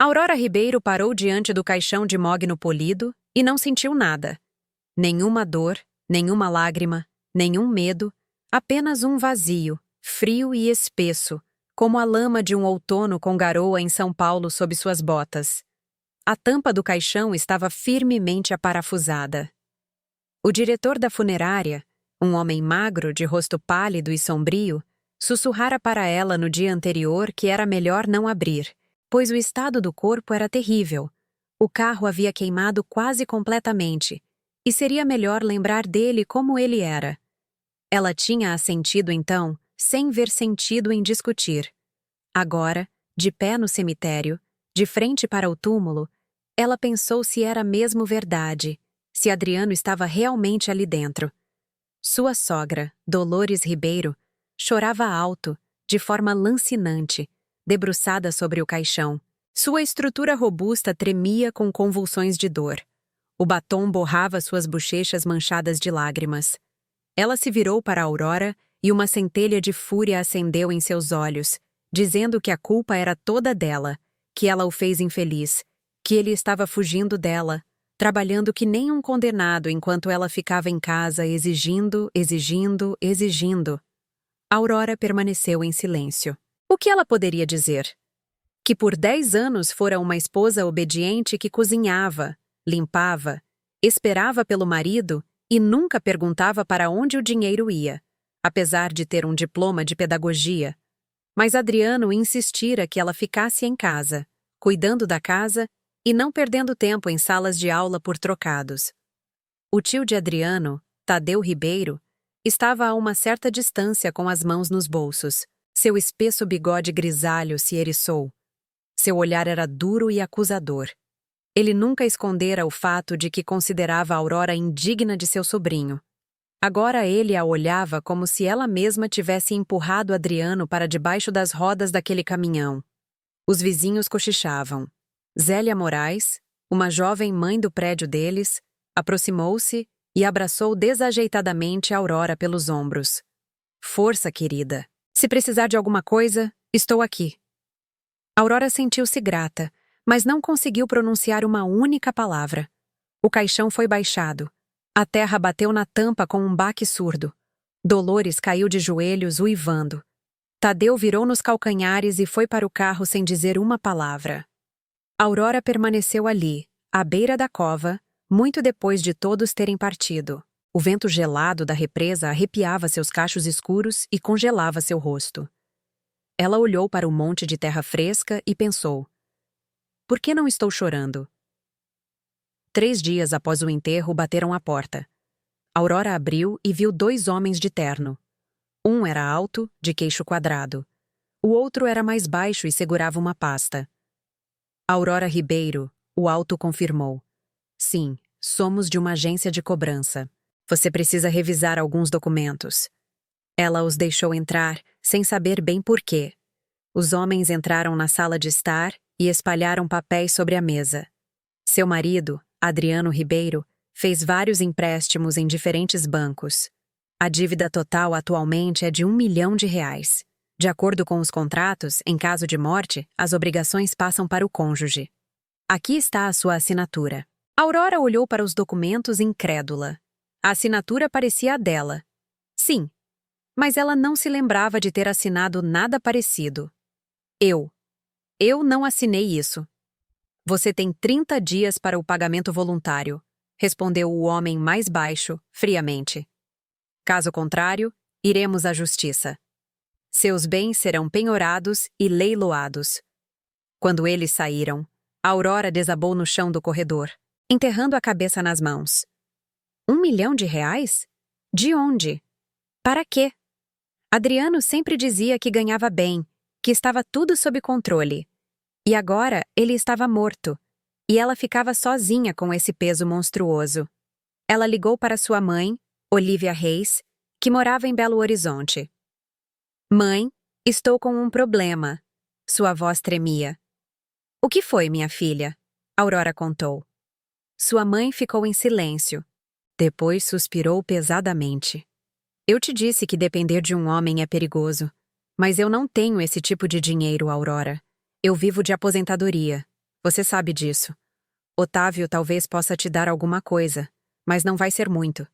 Aurora Ribeiro parou diante do caixão de mogno polido e não sentiu nada. Nenhuma dor, nenhuma lágrima, nenhum medo, apenas um vazio, frio e espesso, como a lama de um outono com garoa em São Paulo sob suas botas. A tampa do caixão estava firmemente aparafusada. O diretor da funerária, um homem magro de rosto pálido e sombrio, sussurrara para ela no dia anterior que era melhor não abrir, pois o estado do corpo era terrível. O carro havia queimado quase completamente, e seria melhor lembrar dele como ele era. Ela tinha assentido então, sem ver sentido em discutir. Agora, de pé no cemitério, de frente para o túmulo, ela pensou se era mesmo verdade, se Adriano estava realmente ali dentro. Sua sogra, Dolores Ribeiro, chorava alto, de forma lancinante, debruçada sobre o caixão. Sua estrutura robusta tremia com convulsões de dor. O batom borrava suas bochechas manchadas de lágrimas. Ela se virou para Aurora e uma centelha de fúria acendeu em seus olhos, dizendo que a culpa era toda dela, que ela o fez infeliz, que ele estava fugindo dela, trabalhando que nem um condenado enquanto ela ficava em casa exigindo. Aurora permaneceu em silêncio. O que ela poderia dizer? Que por 10 anos fora uma esposa obediente que cozinhava, limpava, esperava pelo marido e nunca perguntava para onde o dinheiro ia, apesar de ter um diploma de pedagogia. Mas Adriano insistira que ela ficasse em casa, cuidando da casa e não perdendo tempo em salas de aula por trocados. O tio de Adriano, Tadeu Ribeiro, estava a uma certa distância com as mãos nos bolsos. Seu espesso bigode grisalho se eriçou. Seu olhar era duro e acusador. Ele nunca escondera o fato de que considerava Aurora indigna de seu sobrinho. Agora ele a olhava como se ela mesma tivesse empurrado Adriano para debaixo das rodas daquele caminhão. Os vizinhos cochichavam. Zélia Moraes, uma jovem mãe do prédio deles, aproximou-se e abraçou desajeitadamente Aurora pelos ombros. Força, querida. Se precisar de alguma coisa, estou aqui. Aurora sentiu-se grata, mas não conseguiu pronunciar uma única palavra. O caixão foi baixado. A terra bateu na tampa com um baque surdo. Dolores caiu de joelhos, uivando. Tadeu virou nos calcanhares e foi para o carro sem dizer uma palavra. Aurora permaneceu ali, à beira da cova, muito depois de todos terem partido. O vento gelado da represa arrepiava seus cachos escuros e congelava seu rosto. Ela olhou para o monte de terra fresca e pensou: por que não estou chorando? 3 dias após o enterro, bateram à porta. Aurora abriu e viu 2 homens de terno. Um era alto, de queixo quadrado. O outro era mais baixo e segurava uma pasta. Aurora Ribeiro, o alto confirmou. Sim, somos de uma agência de cobrança. Você precisa revisar alguns documentos. Ela os deixou entrar, sem saber bem por quê. Os homens entraram na sala de estar e espalharam papéis sobre a mesa. Seu marido, Adriano Ribeiro, fez vários empréstimos em diferentes bancos. A dívida total atualmente é de R$1 milhão. De acordo com os contratos, em caso de morte, as obrigações passam para o cônjuge. Aqui está a sua assinatura. Aurora olhou para os documentos incrédula. A assinatura parecia a dela. Sim, mas ela não se lembrava de ter assinado nada parecido. Eu não assinei isso. Você tem 30 dias para o pagamento voluntário, respondeu o homem mais baixo, friamente. Caso contrário, iremos à justiça. Seus bens serão penhorados e leiloados. Quando eles saíram, Aurora desabou no chão do corredor, enterrando a cabeça nas mãos. R$1 milhão? De onde? Para quê? Adriano sempre dizia que ganhava bem, que estava tudo sob controle. E agora ele estava morto, e ela ficava sozinha com esse peso monstruoso. Ela ligou para sua mãe, Olívia Reis, que morava em Belo Horizonte. Mãe, estou com um problema. Sua voz tremia. O que foi, minha filha? Aurora contou. Sua mãe ficou em silêncio. Depois suspirou pesadamente. Eu te disse que depender de um homem é perigoso. Mas eu não tenho esse tipo de dinheiro, Aurora. Eu vivo de aposentadoria. Você sabe disso. Otávio talvez possa te dar alguma coisa, mas não vai ser muito.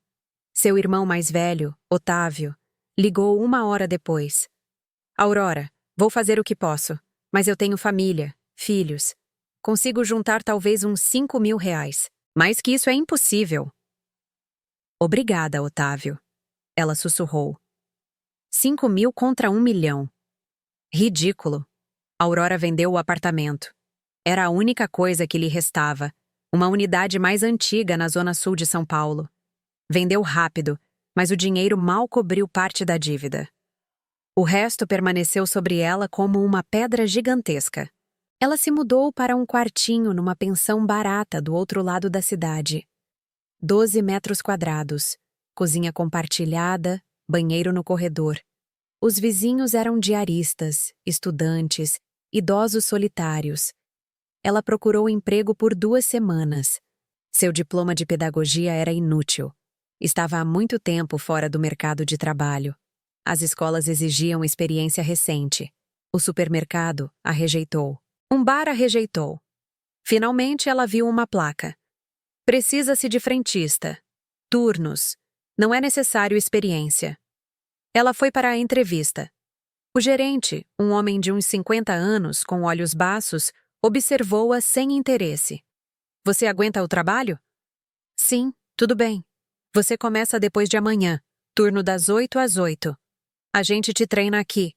Seu irmão mais velho, Otávio, ligou 1 hora depois. Aurora, vou fazer o que posso, mas eu tenho família, filhos. Consigo juntar talvez uns 5.000 reais. Mais que isso é impossível. Obrigada, Otávio. Ela sussurrou. 5.000 contra 1 milhão. Ridículo. Aurora vendeu o apartamento. Era a única coisa que lhe restava, uma unidade mais antiga na zona sul de São Paulo. Vendeu rápido, mas o dinheiro mal cobriu parte da dívida. O resto permaneceu sobre ela como uma pedra gigantesca. Ela se mudou para um quartinho numa pensão barata do outro lado da cidade. 12 metros quadrados, cozinha compartilhada, banheiro no corredor. Os vizinhos eram diaristas, estudantes, idosos solitários. Ela procurou emprego por 2 semanas. Seu diploma de pedagogia era inútil. Estava há muito tempo fora do mercado de trabalho. As escolas exigiam experiência recente. O supermercado a rejeitou. Um bar a rejeitou. Finalmente ela viu uma placa. Precisa-se de frentista. Turnos. Não é necessário experiência. Ela foi para a entrevista. O gerente, um homem de uns 50 anos, com olhos baços, observou-a sem interesse. Você aguenta o trabalho? Sim, tudo bem. Você começa depois de amanhã, turno das 8 às 8. A gente te treina aqui.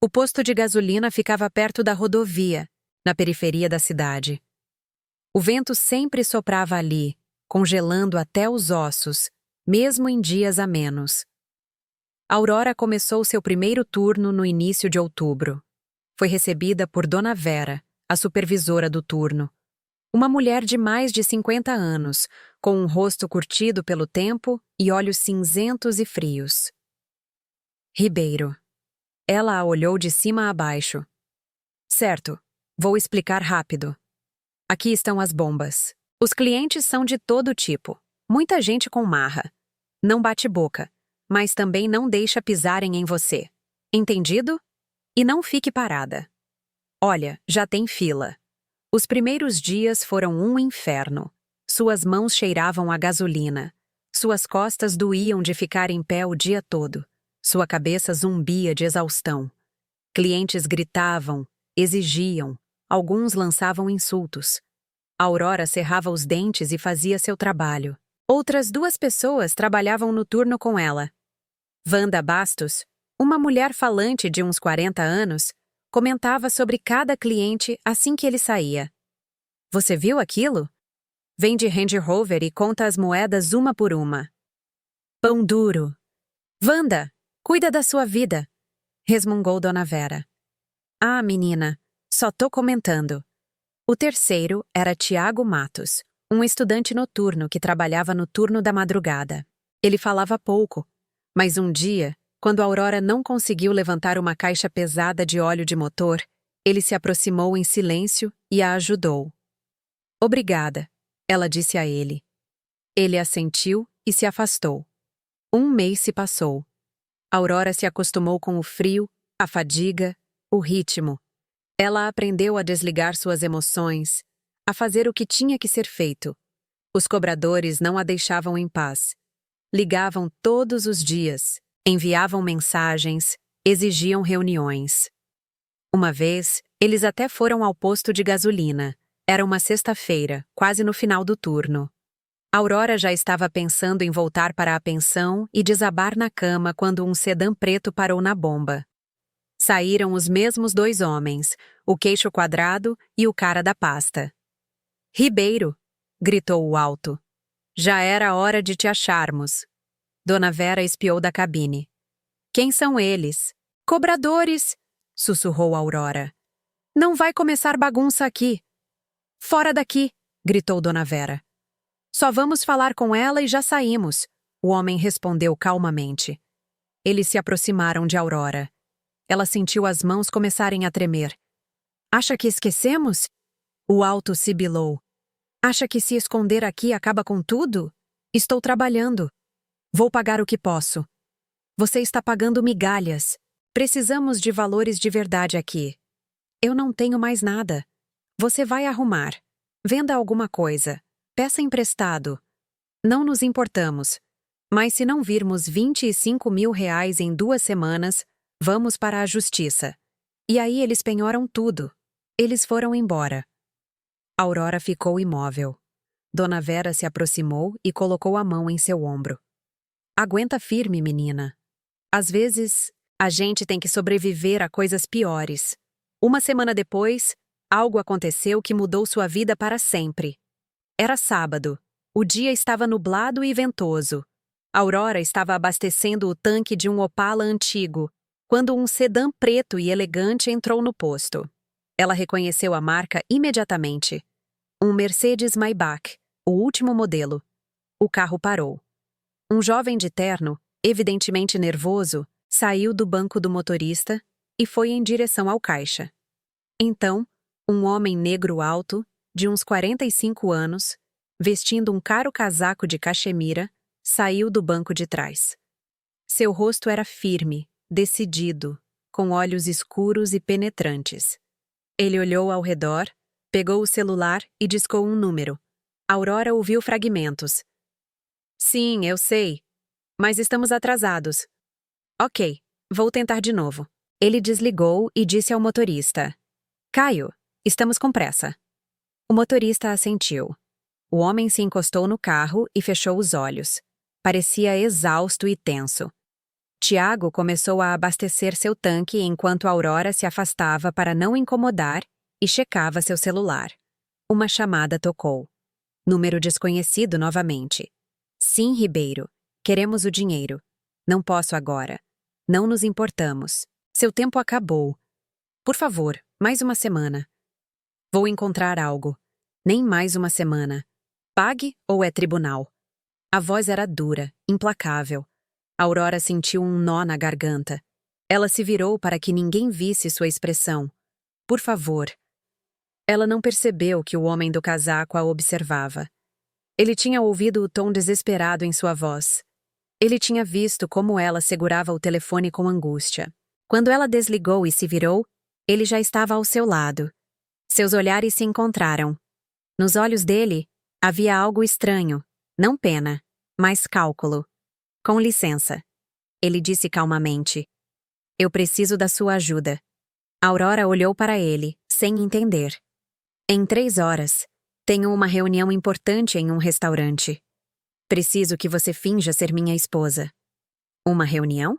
O posto de gasolina ficava perto da rodovia, na periferia da cidade. O vento sempre soprava ali, congelando até os ossos, mesmo em dias amenos. Aurora começou seu primeiro turno no início de outubro. Foi recebida por Dona Vera, a supervisora do turno. Uma mulher de mais de 50 anos, com um rosto curtido pelo tempo e olhos cinzentos e frios. Ribeiro. Ela a olhou de cima a baixo. Certo, vou explicar rápido. Aqui estão as bombas. Os clientes são de todo tipo. Muita gente com marra. Não bate boca, mas também não deixa pisarem em você. Entendido? E não fique parada. Olha, já tem fila. Os primeiros dias foram um inferno. Suas mãos cheiravam a gasolina. Suas costas doíam de ficar em pé o dia todo. Sua cabeça zumbia de exaustão. Clientes gritavam, exigiam, alguns lançavam insultos. Aurora cerrava os dentes e fazia seu trabalho. Outras 2 pessoas trabalhavam no turno com ela. Wanda Bastos, uma mulher falante de uns 40 anos, comentava sobre cada cliente assim que ele saía. Você viu aquilo? Vem de Range Rover e conta as moedas uma por uma. Pão duro. Wanda, cuida da sua vida, resmungou Dona Vera. Ah, menina, só tô comentando. O terceiro era Tiago Matos, um estudante noturno que trabalhava no turno da madrugada. Ele falava pouco, mas um dia, quando Aurora não conseguiu levantar uma caixa pesada de óleo de motor, ele se aproximou em silêncio e a ajudou. Obrigada, ela disse a ele. Ele assentiu e se afastou. 1 mês se passou. Aurora se acostumou com o frio, a fadiga, o ritmo. Ela aprendeu a desligar suas emoções, a fazer o que tinha que ser feito. Os cobradores não a deixavam em paz. Ligavam todos os dias, enviavam mensagens, exigiam reuniões. Uma vez, eles até foram ao posto de gasolina. Era uma sexta-feira, quase no final do turno. Aurora já estava pensando em voltar para a pensão e desabar na cama quando um sedã preto parou na bomba. Saíram os mesmos 2 homens, o queixo quadrado e o cara da pasta. Ribeiro, gritou o alto. Já era hora de te acharmos. Dona Vera espiou da cabine. Quem são eles? Cobradores, sussurrou Aurora. Não vai começar bagunça aqui. Fora daqui, gritou Dona Vera. Só vamos falar com ela e já saímos, o homem respondeu calmamente. Eles se aproximaram de Aurora. Ela sentiu as mãos começarem a tremer. Acha que esquecemos? O alto sibilou. Acha que se esconder aqui acaba com tudo? Estou trabalhando. Vou pagar o que posso. Você está pagando migalhas. Precisamos de valores de verdade aqui. Eu não tenho mais nada. Você vai arrumar. Venda alguma coisa. Peça emprestado. Não nos importamos. Mas se não virmos R$ 25.000 em 2 semanas, vamos para a justiça. E aí eles penhoram tudo. Eles foram embora. Aurora ficou imóvel. Dona Vera se aproximou e colocou a mão em seu ombro. Aguenta firme, menina. Às vezes, a gente tem que sobreviver a coisas piores. Uma semana depois, algo aconteceu que mudou sua vida para sempre. Era sábado. O dia estava nublado e ventoso. Aurora estava abastecendo o tanque de um Opala antigo, quando um sedã preto e elegante entrou no posto. Ela reconheceu a marca imediatamente. Um Mercedes-Maybach, o último modelo. O carro parou. Um jovem de terno, evidentemente nervoso, saiu do banco do motorista e foi em direção ao caixa. Então, um homem negro alto, de uns 45 anos, vestindo um caro casaco de cachemira, saiu do banco de trás. Seu rosto era firme, decidido, com olhos escuros e penetrantes. Ele olhou ao redor, pegou o celular e discou um número. Aurora ouviu fragmentos. Sim, eu sei. Mas estamos atrasados. Ok, vou tentar de novo. Ele desligou e disse ao motorista. Caio, estamos com pressa. O motorista assentiu. O homem se encostou no carro e fechou os olhos. Parecia exausto e tenso. Tiago começou a abastecer seu tanque enquanto Aurora se afastava para não incomodar e checava seu celular. Uma chamada tocou. Número desconhecido novamente. Sim, Ribeiro. Queremos o dinheiro. Não posso agora. Não nos importamos. Seu tempo acabou. Por favor, mais uma semana. Vou encontrar algo. Nem mais uma semana. Pague ou é tribunal? A voz era dura, implacável. Aurora sentiu um nó na garganta. Ela se virou para que ninguém visse sua expressão. Por favor. Ela não percebeu que o homem do casaco a observava. Ele tinha ouvido o tom desesperado em sua voz. Ele tinha visto como ela segurava o telefone com angústia. Quando ela desligou e se virou, ele já estava ao seu lado. Seus olhares se encontraram. Nos olhos dele, havia algo estranho. Não pena, mas cálculo. Com licença. Ele disse calmamente. Eu preciso da sua ajuda. Aurora olhou para ele, sem entender. Em 3 horas, tenho uma reunião importante em um restaurante. Preciso que você finja ser minha esposa. Uma reunião?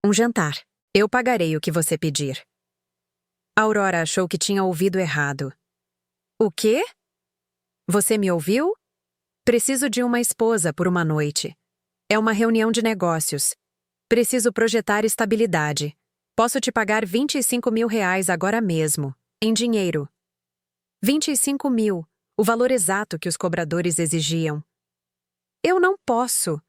Um jantar. Eu pagarei o que você pedir. Aurora achou que tinha ouvido errado. O quê? Você me ouviu? Preciso de uma esposa por uma noite. É uma reunião de negócios. Preciso projetar estabilidade. Posso te pagar R$ 25.000 agora mesmo, em dinheiro. 25 mil, o valor exato que os cobradores exigiam. Eu não posso,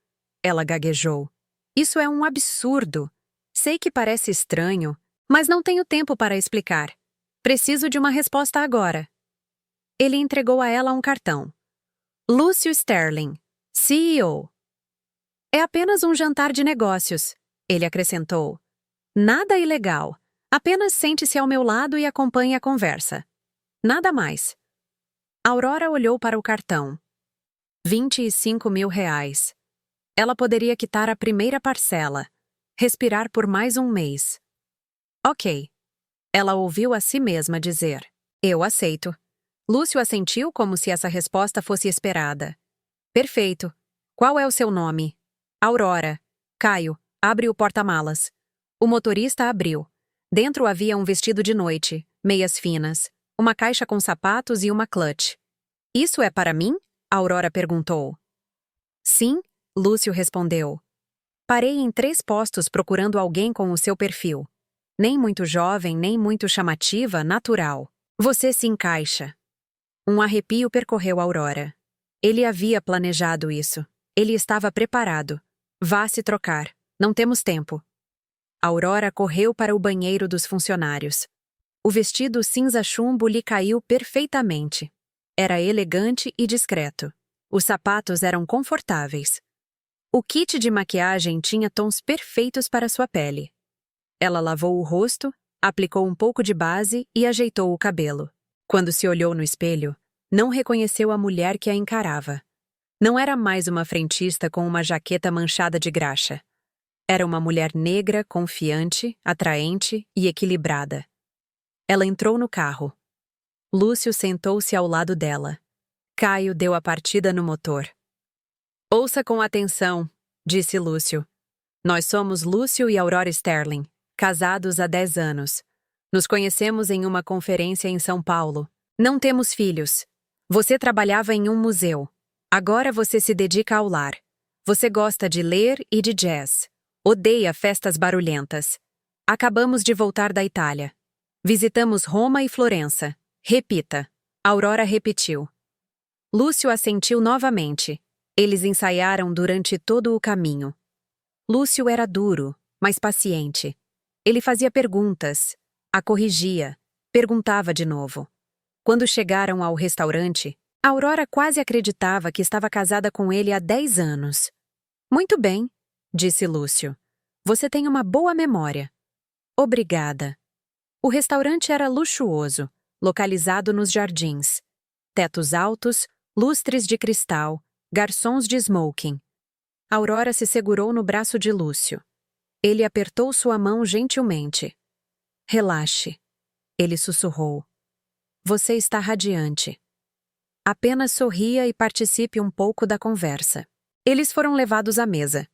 ela gaguejou. Isso é um absurdo. Sei que parece estranho, mas não tenho tempo para explicar. Preciso de uma resposta agora. Ele entregou a ela um cartão. Lúcio Sterling, CEO. É apenas um jantar de negócios, ele acrescentou. Nada ilegal. Apenas sente-se ao meu lado e acompanhe a conversa. Nada mais. Aurora olhou para o cartão. R$ 25.000. Ela poderia quitar a primeira parcela. Respirar por mais um mês. Ok. Ela ouviu a si mesma dizer. Eu aceito. Lúcio assentiu como se essa resposta fosse esperada. Perfeito. Qual é o seu nome? Aurora. Caio, abre o porta-malas. O motorista abriu. Dentro havia um vestido de noite, meias finas, uma caixa com sapatos e uma clutch. Isso é para mim? Aurora perguntou. Sim, Lúcio respondeu. Parei em 3 postos procurando alguém com o seu perfil. Nem muito jovem, nem muito chamativa, natural. Você se encaixa. Um arrepio percorreu Aurora. Ele havia planejado isso. Ele estava preparado. Vá se trocar. Não temos tempo. Aurora correu para o banheiro dos funcionários. O vestido cinza chumbo lhe caiu perfeitamente. Era elegante e discreto. Os sapatos eram confortáveis. O kit de maquiagem tinha tons perfeitos para sua pele. Ela lavou o rosto, aplicou um pouco de base e ajeitou o cabelo. Quando se olhou no espelho, não reconheceu a mulher que a encarava. Não era mais uma frentista com uma jaqueta manchada de graxa. Era uma mulher negra, confiante, atraente e equilibrada. Ela entrou no carro. Lúcio sentou-se ao lado dela. Caio deu a partida no motor. Ouça com atenção, disse Lúcio. Nós somos Lúcio e Aurora Sterling, casados há 10 anos. Nos conhecemos em uma conferência em São Paulo. Não temos filhos. Você trabalhava em um museu. Agora você se dedica ao lar. Você gosta de ler e de jazz. Odeia festas barulhentas. Acabamos de voltar da Itália. Visitamos Roma e Florença. Repita. Aurora repetiu. Lúcio assentiu novamente. Eles ensaiaram durante todo o caminho. Lúcio era duro, mas paciente. Ele fazia perguntas, a corrigia, perguntava de novo. Quando chegaram ao restaurante, Aurora quase acreditava que estava casada com ele há 10 anos. Muito bem, disse Lúcio. Você tem uma boa memória. Obrigada. O restaurante era luxuoso, localizado nos jardins. Tetos altos, lustres de cristal, garçons de smoking. Aurora se segurou no braço de Lúcio. Ele apertou sua mão gentilmente. Relaxe. Ele sussurrou. Você está radiante. Apenas sorria e participe um pouco da conversa. Eles foram levados à mesa.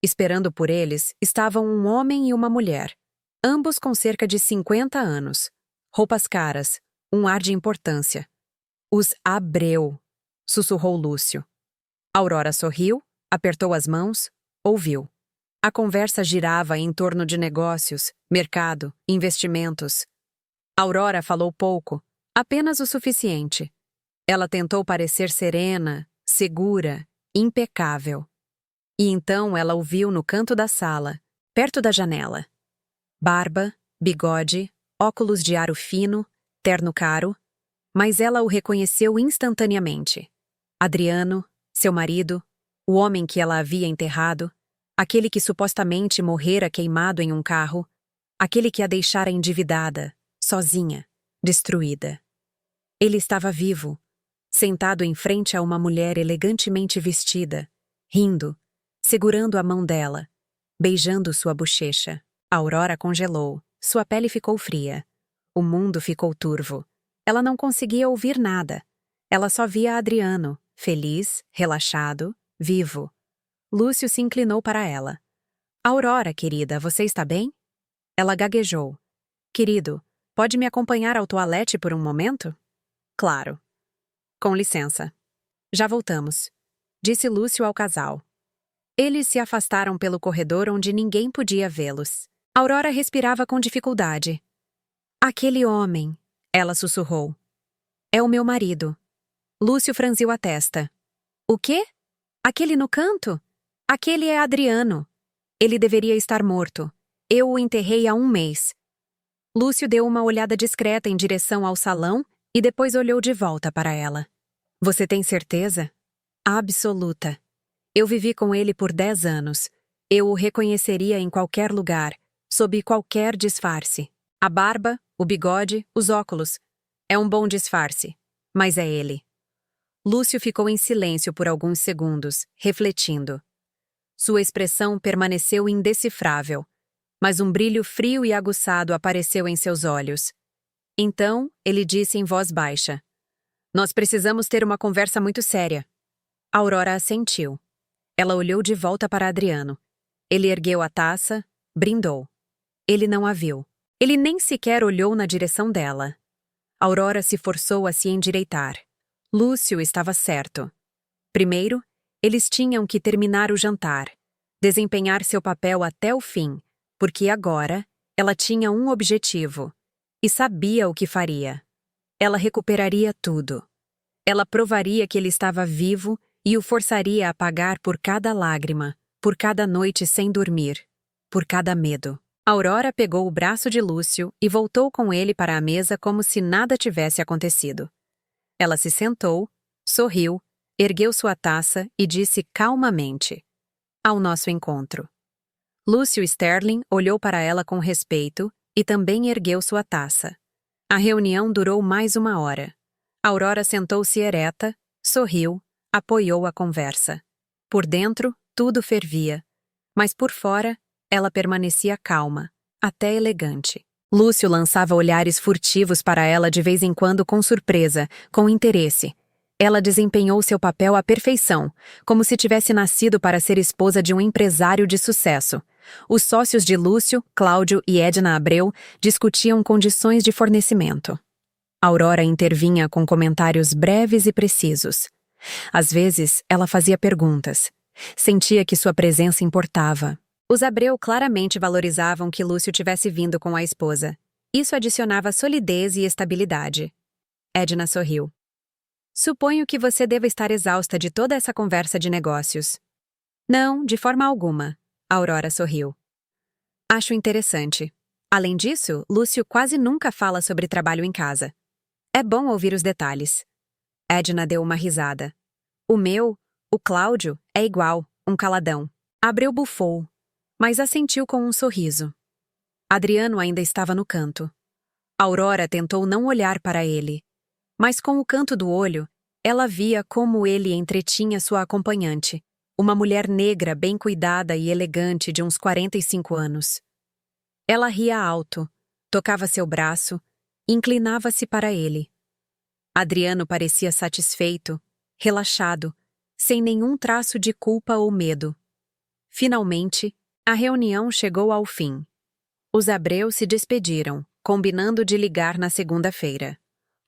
Esperando por eles estavam um homem e uma mulher, ambos com cerca de 50 anos. Roupas caras, um ar de importância. Os Abreu, sussurrou Lúcio. Aurora sorriu, apertou as mãos, ouviu. A conversa girava em torno de negócios, mercado, investimentos. Aurora falou pouco, apenas o suficiente. Ela tentou parecer serena, segura, impecável. E então ela o viu no canto da sala, perto da janela. Barba, bigode, óculos de aro fino, terno caro, mas ela o reconheceu instantaneamente. Adriano, seu marido, o homem que ela havia enterrado, aquele que supostamente morrera queimado em um carro, aquele que a deixara endividada, sozinha, destruída. Ele estava vivo, sentado em frente a uma mulher elegantemente vestida, rindo, segurando a mão dela, beijando sua bochecha. A Aurora congelou, sua pele ficou fria. O mundo ficou turvo. Ela não conseguia ouvir nada. Ela só via Adriano, feliz, relaxado, vivo. Lúcio se inclinou para ela. Aurora, querida, você está bem? Ela gaguejou. Querido, pode me acompanhar ao toalete por um momento? Claro. Com licença. Já voltamos, disse Lúcio ao casal. Eles se afastaram pelo corredor onde ninguém podia vê-los. Aurora respirava com dificuldade. Aquele homem, ela sussurrou. É o meu marido. Lúcio franziu a testa. O quê? Aquele no canto? Aquele é Adriano. Ele deveria estar morto. Eu o enterrei há 1 mês. Lúcio deu uma olhada discreta em direção ao salão e depois olhou de volta para ela. Você tem certeza? Absoluta. Eu vivi com ele por 10 anos. Eu o reconheceria em qualquer lugar, sob qualquer disfarce. A barba, o bigode, os óculos. É um bom disfarce. Mas é ele. Lúcio ficou em silêncio por alguns segundos, refletindo. Sua expressão permaneceu indecifrável, mas um brilho frio e aguçado apareceu em seus olhos. Então, ele disse em voz baixa. Nós precisamos ter uma conversa muito séria. Aurora assentiu. Ela olhou de volta para Adriano. Ele ergueu a taça, brindou. Ele não a viu. Ele nem sequer olhou na direção dela. Aurora se forçou a se endireitar. Lúcio estava certo. Primeiro, eles tinham que terminar o jantar, desempenhar seu papel até o fim, porque agora ela tinha um objetivo e sabia o que faria. Ela recuperaria tudo. Ela provaria que ele estava vivo e o forçaria a pagar por cada lágrima, por cada noite sem dormir, por cada medo. Aurora pegou o braço de Lúcio e voltou com ele para a mesa como se nada tivesse acontecido. Ela se sentou, sorriu, ergueu sua taça e disse calmamente: Ao nosso encontro. Lúcio Sterling olhou para ela com respeito e também ergueu sua taça. A reunião durou mais 1 hora. Aurora sentou-se ereta, sorriu, apoiou a conversa. Por dentro, tudo fervia. Mas por fora, ela permanecia calma, até elegante. Lúcio lançava olhares furtivos para ela de vez em quando com surpresa, com interesse. Ela desempenhou seu papel à perfeição, como se tivesse nascido para ser esposa de um empresário de sucesso. Os sócios de Lúcio, Cláudio e Edna Abreu discutiam condições de fornecimento. Aurora intervinha com comentários breves e precisos. Às vezes, ela fazia perguntas. Sentia que sua presença importava. Os Abreu claramente valorizavam que Lúcio tivesse vindo com a esposa. Isso adicionava solidez e estabilidade. Edna sorriu. Suponho que você deva estar exausta de toda essa conversa de negócios. Não, de forma alguma. Aurora sorriu. Acho interessante. Além disso, Lúcio quase nunca fala sobre trabalho em casa. É bom ouvir os detalhes. Edna deu uma risada. O Cláudio, é igual, um caladão. Abreu bufou, mas assentiu com um sorriso. Adriano ainda estava no canto. Aurora tentou não olhar para ele, mas com o canto do olho, ela via como ele entretinha sua acompanhante, uma mulher negra bem cuidada e elegante de uns 45 anos. Ela ria alto, tocava seu braço, inclinava-se para ele. Adriano parecia satisfeito, relaxado, sem nenhum traço de culpa ou medo. Finalmente, a reunião chegou ao fim. Os Abreu se despediram, combinando de ligar na segunda-feira.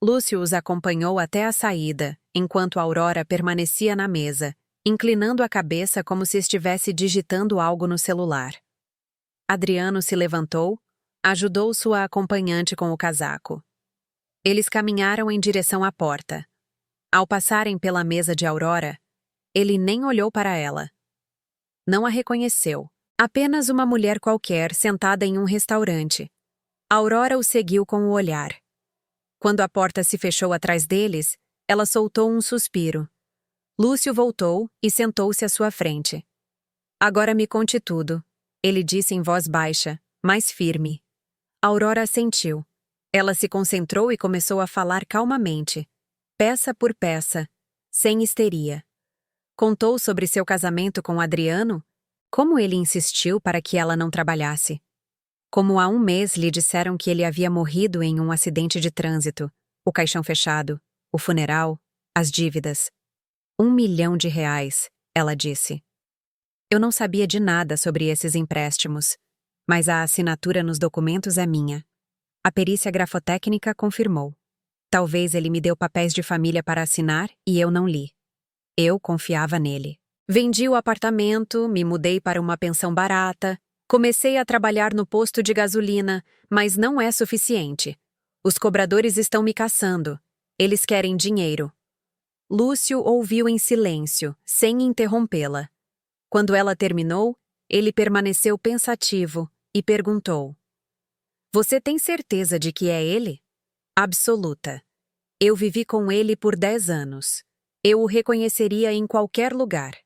Lúcio os acompanhou até a saída, enquanto Aurora permanecia na mesa, inclinando a cabeça como se estivesse digitando algo no celular. Adriano se levantou, ajudou sua acompanhante com o casaco. Eles caminharam em direção à porta. Ao passarem pela mesa de Aurora, ele nem olhou para ela. Não a reconheceu, apenas uma mulher qualquer sentada em um restaurante. Aurora o seguiu com o olhar. Quando a porta se fechou atrás deles, ela soltou um suspiro. Lúcio voltou e sentou-se à sua frente. Agora me conte tudo, ele disse em voz baixa, mais firme. Aurora assentiu. Ela se concentrou e começou a falar calmamente, peça por peça, sem histeria. Contou sobre seu casamento com Adriano, como ele insistiu para que ela não trabalhasse. Como há 1 mês lhe disseram que ele havia morrido em um acidente de trânsito, o caixão fechado, o funeral, as dívidas. R$1 milhão, ela disse. Eu não sabia de nada sobre esses empréstimos, mas a assinatura nos documentos é minha. A perícia grafotécnica confirmou. Talvez ele me deu papéis de família para assinar e eu não li. Eu confiava nele. Vendi o apartamento, me mudei para uma pensão barata, comecei a trabalhar no posto de gasolina, mas não é suficiente. Os cobradores estão me caçando. Eles querem dinheiro. Lúcio ouviu em silêncio, sem interrompê-la. Quando ela terminou, ele permaneceu pensativo e perguntou. Você tem certeza de que é ele? Absoluta. Eu vivi com ele por 10 anos. Eu o reconheceria em qualquer lugar.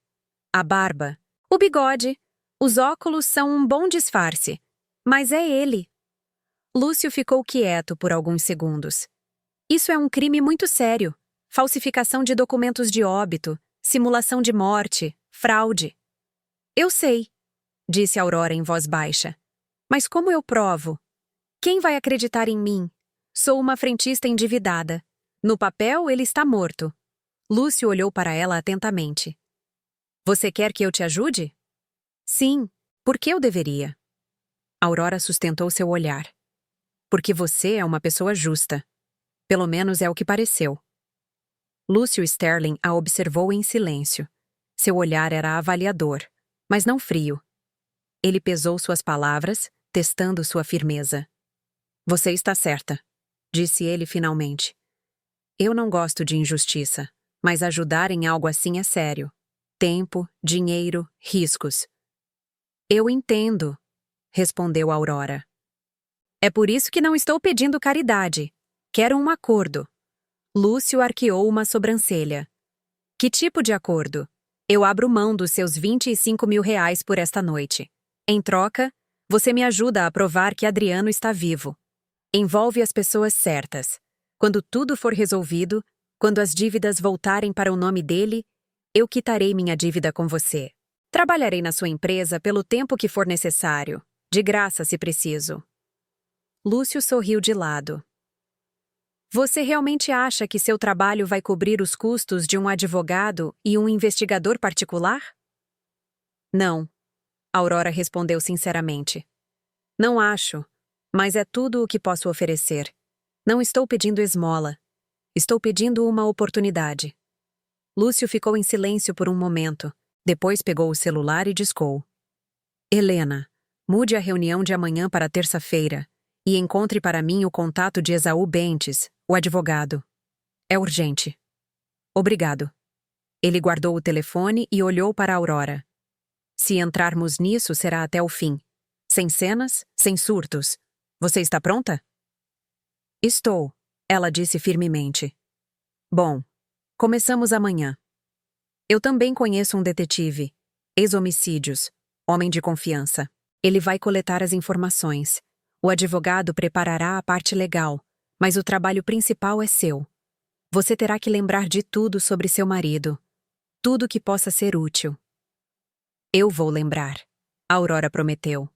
A barba, o bigode, os óculos são um bom disfarce. Mas é ele. Lúcio ficou quieto por alguns segundos. Isso é um crime muito sério. Falsificação de documentos de óbito, simulação de morte, fraude. Eu sei, disse Aurora em voz baixa. Mas como eu provo? Quem vai acreditar em mim? Sou uma frentista endividada. No papel, ele está morto. Lúcio olhou para ela atentamente. Você quer que eu te ajude? Sim. Por que eu deveria? Aurora sustentou seu olhar. Porque você é uma pessoa justa. Pelo menos é o que pareceu. Lúcio Sterling a observou em silêncio. Seu olhar era avaliador, mas não frio. Ele pesou suas palavras, testando sua firmeza. Você está certa, disse ele finalmente. Eu não gosto de injustiça, mas ajudar em algo assim é sério. Tempo, dinheiro, riscos. Eu entendo, respondeu Aurora. É por isso que não estou pedindo caridade. Quero um acordo. Lúcio arqueou uma sobrancelha. Que tipo de acordo? Eu abro mão dos seus R$25 mil por esta noite. Em troca, você me ajuda a provar que Adriano está vivo. Envolve as pessoas certas. Quando tudo for resolvido, quando as dívidas voltarem para o nome dele, eu quitarei minha dívida com você. Trabalharei na sua empresa pelo tempo que for necessário, de graça se preciso. Lúcio sorriu de lado. Você realmente acha que seu trabalho vai cobrir os custos de um advogado e um investigador particular? Não, Aurora respondeu sinceramente. Não acho, mas é tudo o que posso oferecer. Não estou pedindo esmola. Estou pedindo uma oportunidade. Lúcio ficou em silêncio por um momento. Depois pegou o celular e discou. Helena, mude a reunião de amanhã para terça-feira e encontre para mim o contato de Esaú Bentes, o advogado. É urgente. Obrigado. Ele guardou o telefone e olhou para Aurora. Se entrarmos nisso, será até o fim. Sem cenas, sem surtos. Você está pronta? Estou, ela disse firmemente. Bom, começamos amanhã. Eu também conheço um detetive, ex-homicídios, homem de confiança. Ele vai coletar as informações. O advogado preparará a parte legal, mas o trabalho principal é seu. Você terá que lembrar de tudo sobre seu marido. Tudo que possa ser útil. Eu vou lembrar, Aurora prometeu.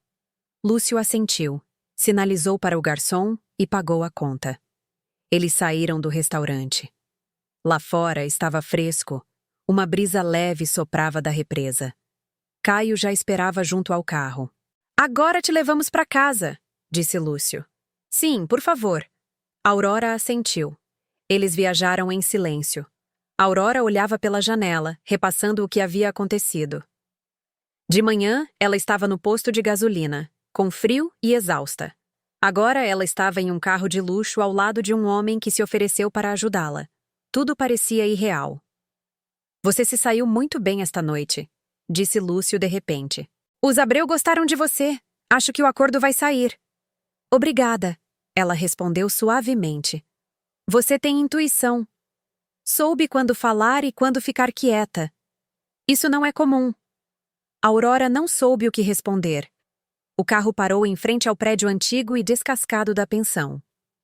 Lúcio assentiu, sinalizou para o garçom e pagou a conta. Eles saíram do restaurante. Lá fora estava fresco. Uma brisa leve soprava da represa. Caio já esperava junto ao carro. Agora te levamos para casa, disse Lúcio. Sim, por favor. Aurora assentiu. Eles viajaram em silêncio. Aurora olhava pela janela, repassando o que havia acontecido. De manhã, ela estava no posto de gasolina, com frio e exausta. Agora ela estava em um carro de luxo ao lado de um homem que se ofereceu para ajudá-la. Tudo parecia irreal. Você se saiu muito bem esta noite, disse Lúcio de repente. Os Abreu gostaram de você. Acho que o acordo vai sair. Obrigada, ela respondeu suavemente. Você tem intuição. Soube quando falar e quando ficar quieta. Isso não é comum. Aurora não soube o que responder. O carro parou em frente ao prédio antigo e descascado da pensão.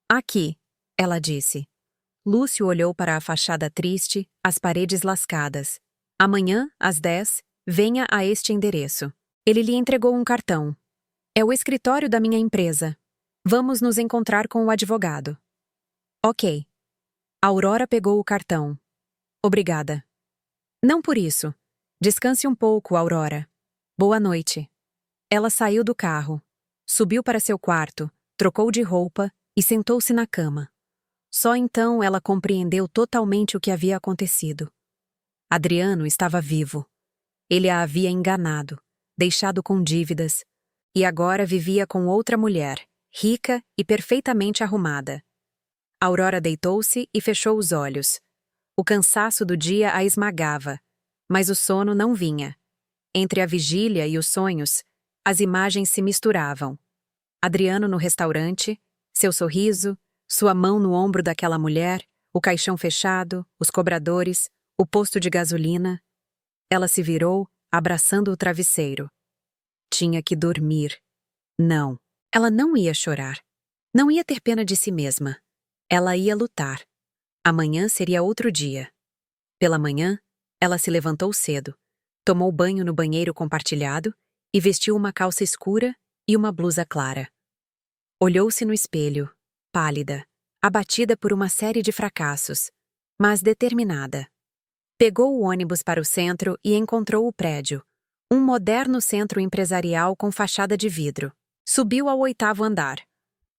Aqui, ela disse. Lúcio olhou para a fachada triste, as paredes lascadas. Amanhã, às 10, venha a este endereço. Ele lhe entregou um cartão. É o escritório da minha empresa. Vamos nos encontrar com o advogado. Ok. Aurora pegou o cartão. Obrigada. Não por isso. Descanse um pouco, Aurora. Boa noite. Ela saiu do carro, subiu para seu quarto, trocou de roupa e sentou-se na cama. Só então ela compreendeu totalmente o que havia acontecido. Adriano estava vivo. Ele a havia enganado, deixado com dívidas, e agora vivia com outra mulher, rica e perfeitamente arrumada. Aurora deitou-se e fechou os olhos. O cansaço do dia a esmagava, mas o sono não vinha. Entre a vigília e os sonhos, as imagens se misturavam. Adriano no restaurante, seu sorriso, sua mão no ombro daquela mulher, o caixão fechado, os cobradores, o posto de gasolina. Ela se virou, abraçando o travesseiro. Tinha que dormir. Não, ela não ia chorar. Não ia ter pena de si mesma. Ela ia lutar. Amanhã seria outro dia. Pela manhã, ela se levantou cedo, tomou banho no banheiro compartilhado e vestiu uma calça escura e uma blusa clara. Olhou-se no espelho, pálida, abatida por uma série de fracassos, mas determinada. Pegou o ônibus para o centro e encontrou o prédio, um moderno centro empresarial com fachada de vidro. Subiu ao 8º andar.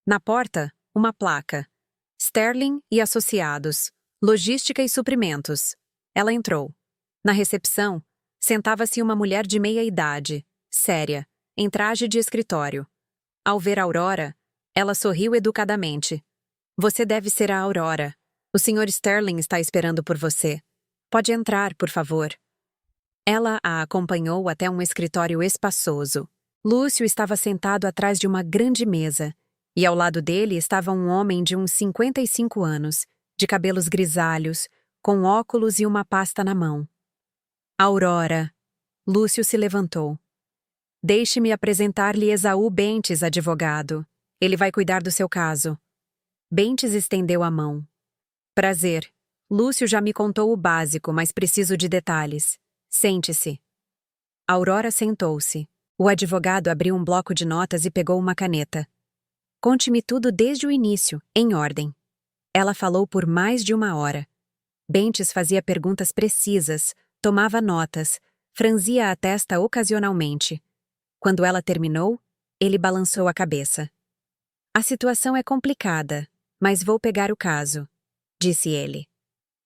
Na porta, uma placa. Sterling e Associados, Logística e Suprimentos. Ela entrou. Na recepção, sentava-se uma mulher de meia idade, séria, em traje de escritório. Ao ver Aurora, ela sorriu educadamente. Você deve ser a Aurora. O Sr. Sterling está esperando por você. Pode entrar, por favor. Ela a acompanhou até um escritório espaçoso. Lúcio estava sentado atrás de uma grande mesa, e ao lado dele estava um homem de uns 55 anos, de cabelos grisalhos, com óculos e uma pasta na mão. Aurora. Lúcio se levantou. Deixe-me apresentar-lhe Esaú Bentes, advogado. Ele vai cuidar do seu caso. Bentes estendeu a mão. Prazer. Lúcio já me contou o básico, mas preciso de detalhes. Sente-se. Aurora sentou-se. O advogado abriu um bloco de notas e pegou uma caneta. Conte-me tudo desde o início, em ordem. Ela falou por mais de 1 hora. Bentes fazia perguntas precisas, tomava notas, franzia a testa ocasionalmente. Quando ela terminou, ele balançou a cabeça. A situação é complicada, mas vou pegar o caso, disse ele.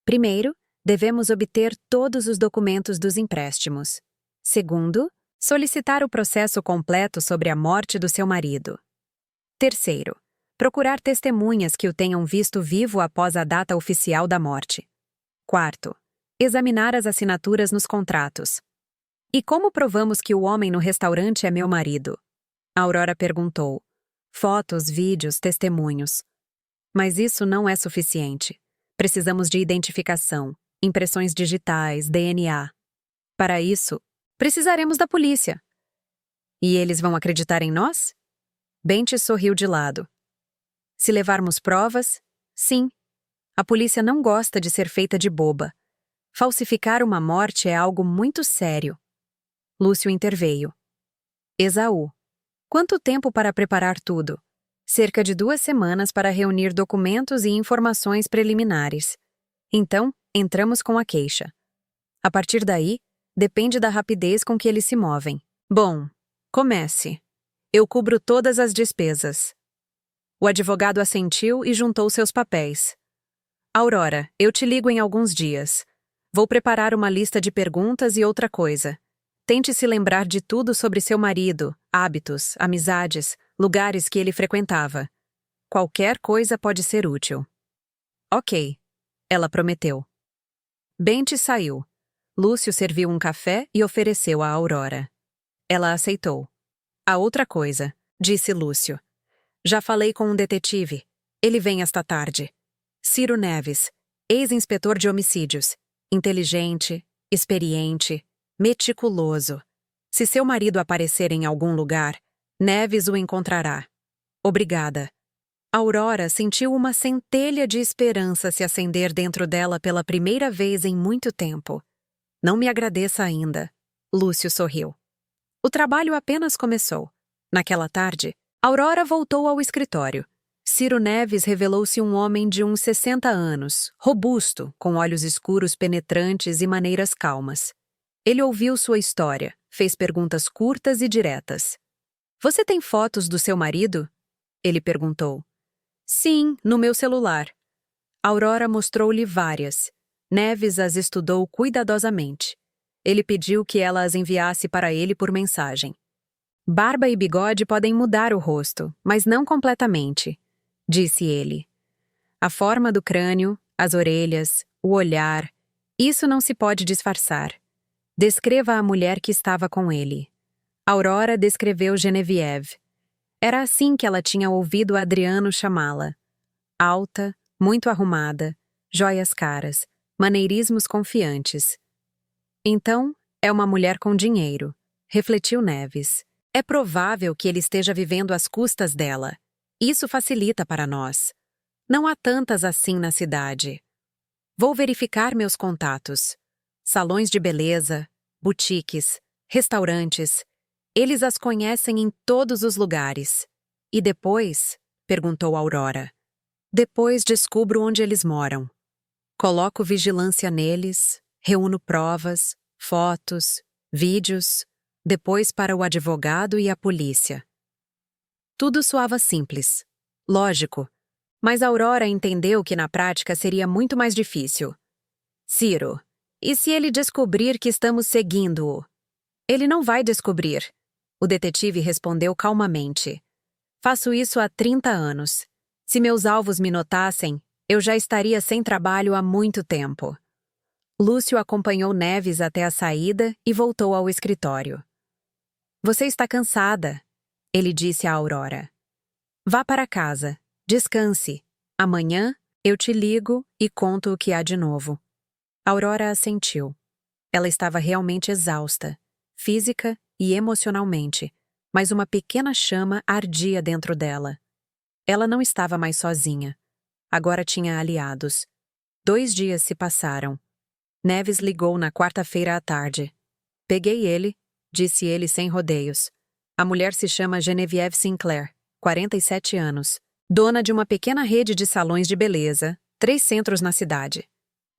Primeiro, devemos obter todos os documentos dos empréstimos. Segundo, solicitar o processo completo sobre a morte do seu marido. Terceiro, procurar testemunhas que o tenham visto vivo após a data oficial da morte. Quarto, examinar as assinaturas nos contratos. E como provamos que o homem no restaurante é meu marido? Aurora perguntou. Fotos, vídeos, testemunhos. Mas isso não é suficiente. Precisamos de identificação, impressões digitais, DNA. Para isso, precisaremos da polícia. E eles vão acreditar em nós? Bentes sorriu de lado. Se levarmos provas, sim. A polícia não gosta de ser feita de boba. Falsificar uma morte é algo muito sério. Lúcio interveio. Esaú. Quanto tempo para preparar tudo? Cerca de 2 semanas para reunir documentos e informações preliminares. Então, entramos com a queixa. A partir daí, depende da rapidez com que eles se movem. Bom, comece. Eu cubro todas as despesas. O advogado assentiu e juntou seus papéis. Aurora, eu te ligo em alguns dias. Vou preparar uma lista de perguntas e outra coisa. Tente se lembrar de tudo sobre seu marido, hábitos, amizades, lugares que ele frequentava. Qualquer coisa pode ser útil. Ok, ela prometeu. Bentes saiu. Lúcio serviu um café e ofereceu a Aurora. Ela aceitou. A outra coisa, disse Lúcio. Já falei com um detetive. Ele vem esta tarde. Ciro Neves, ex-inspetor de homicídios. Inteligente, experiente, meticuloso. Se seu marido aparecer em algum lugar, Neves o encontrará. Obrigada. Aurora sentiu uma centelha de esperança se acender dentro dela pela primeira vez em muito tempo. Não me agradeça ainda. Lúcio sorriu. O trabalho apenas começou. Naquela tarde, Aurora voltou ao escritório. Ciro Neves revelou-se um homem de uns 60 anos, robusto, com olhos escuros penetrantes e maneiras calmas. Ele ouviu sua história, fez perguntas curtas e diretas. Você tem fotos do seu marido? Ele perguntou. Sim, no meu celular. Aurora mostrou-lhe várias. Neves as estudou cuidadosamente. Ele pediu que ela as enviasse para ele por mensagem. Barba e bigode podem mudar o rosto, mas não completamente, disse ele. A forma do crânio, as orelhas, o olhar, isso não se pode disfarçar. Descreva a mulher que estava com ele. Aurora descreveu Geneviève. Era assim que ela tinha ouvido Adriano chamá-la. Alta, muito arrumada, joias caras, maneirismos confiantes. Então, é uma mulher com dinheiro, refletiu Neves. É provável que ele esteja vivendo às custas dela. Isso facilita para nós. Não há tantas assim na cidade. Vou verificar meus contatos. Salões de beleza, boutiques, restaurantes. Eles as conhecem em todos os lugares. E depois? Perguntou Aurora. Depois descubro onde eles moram. Coloco vigilância neles, reúno provas, fotos, vídeos, depois para o advogado e a polícia. Tudo soava simples. Lógico. Mas Aurora entendeu que na prática seria muito mais difícil. Ciro, e se ele descobrir que estamos seguindo-o? Ele não vai descobrir. O detetive respondeu calmamente. Faço isso há 30 anos. Se meus alvos me notassem, eu já estaria sem trabalho há muito tempo. Lúcio acompanhou Neves até a saída e voltou ao escritório. Você está cansada, ele disse a Aurora. Vá para casa, descanse. Amanhã eu te ligo e conto o que há de novo. Aurora assentiu. Ela estava realmente exausta, física e emocionalmente, mas uma pequena chama ardia dentro dela. Ela não estava mais sozinha. agora tinha aliados. 2 dias se passaram. Neves ligou na quarta-feira à tarde. Peguei ele, disse ele sem rodeios. A mulher se chama Genevieve Sinclair, 47 anos. Dona de uma pequena rede de salões de beleza, 3 centros na cidade.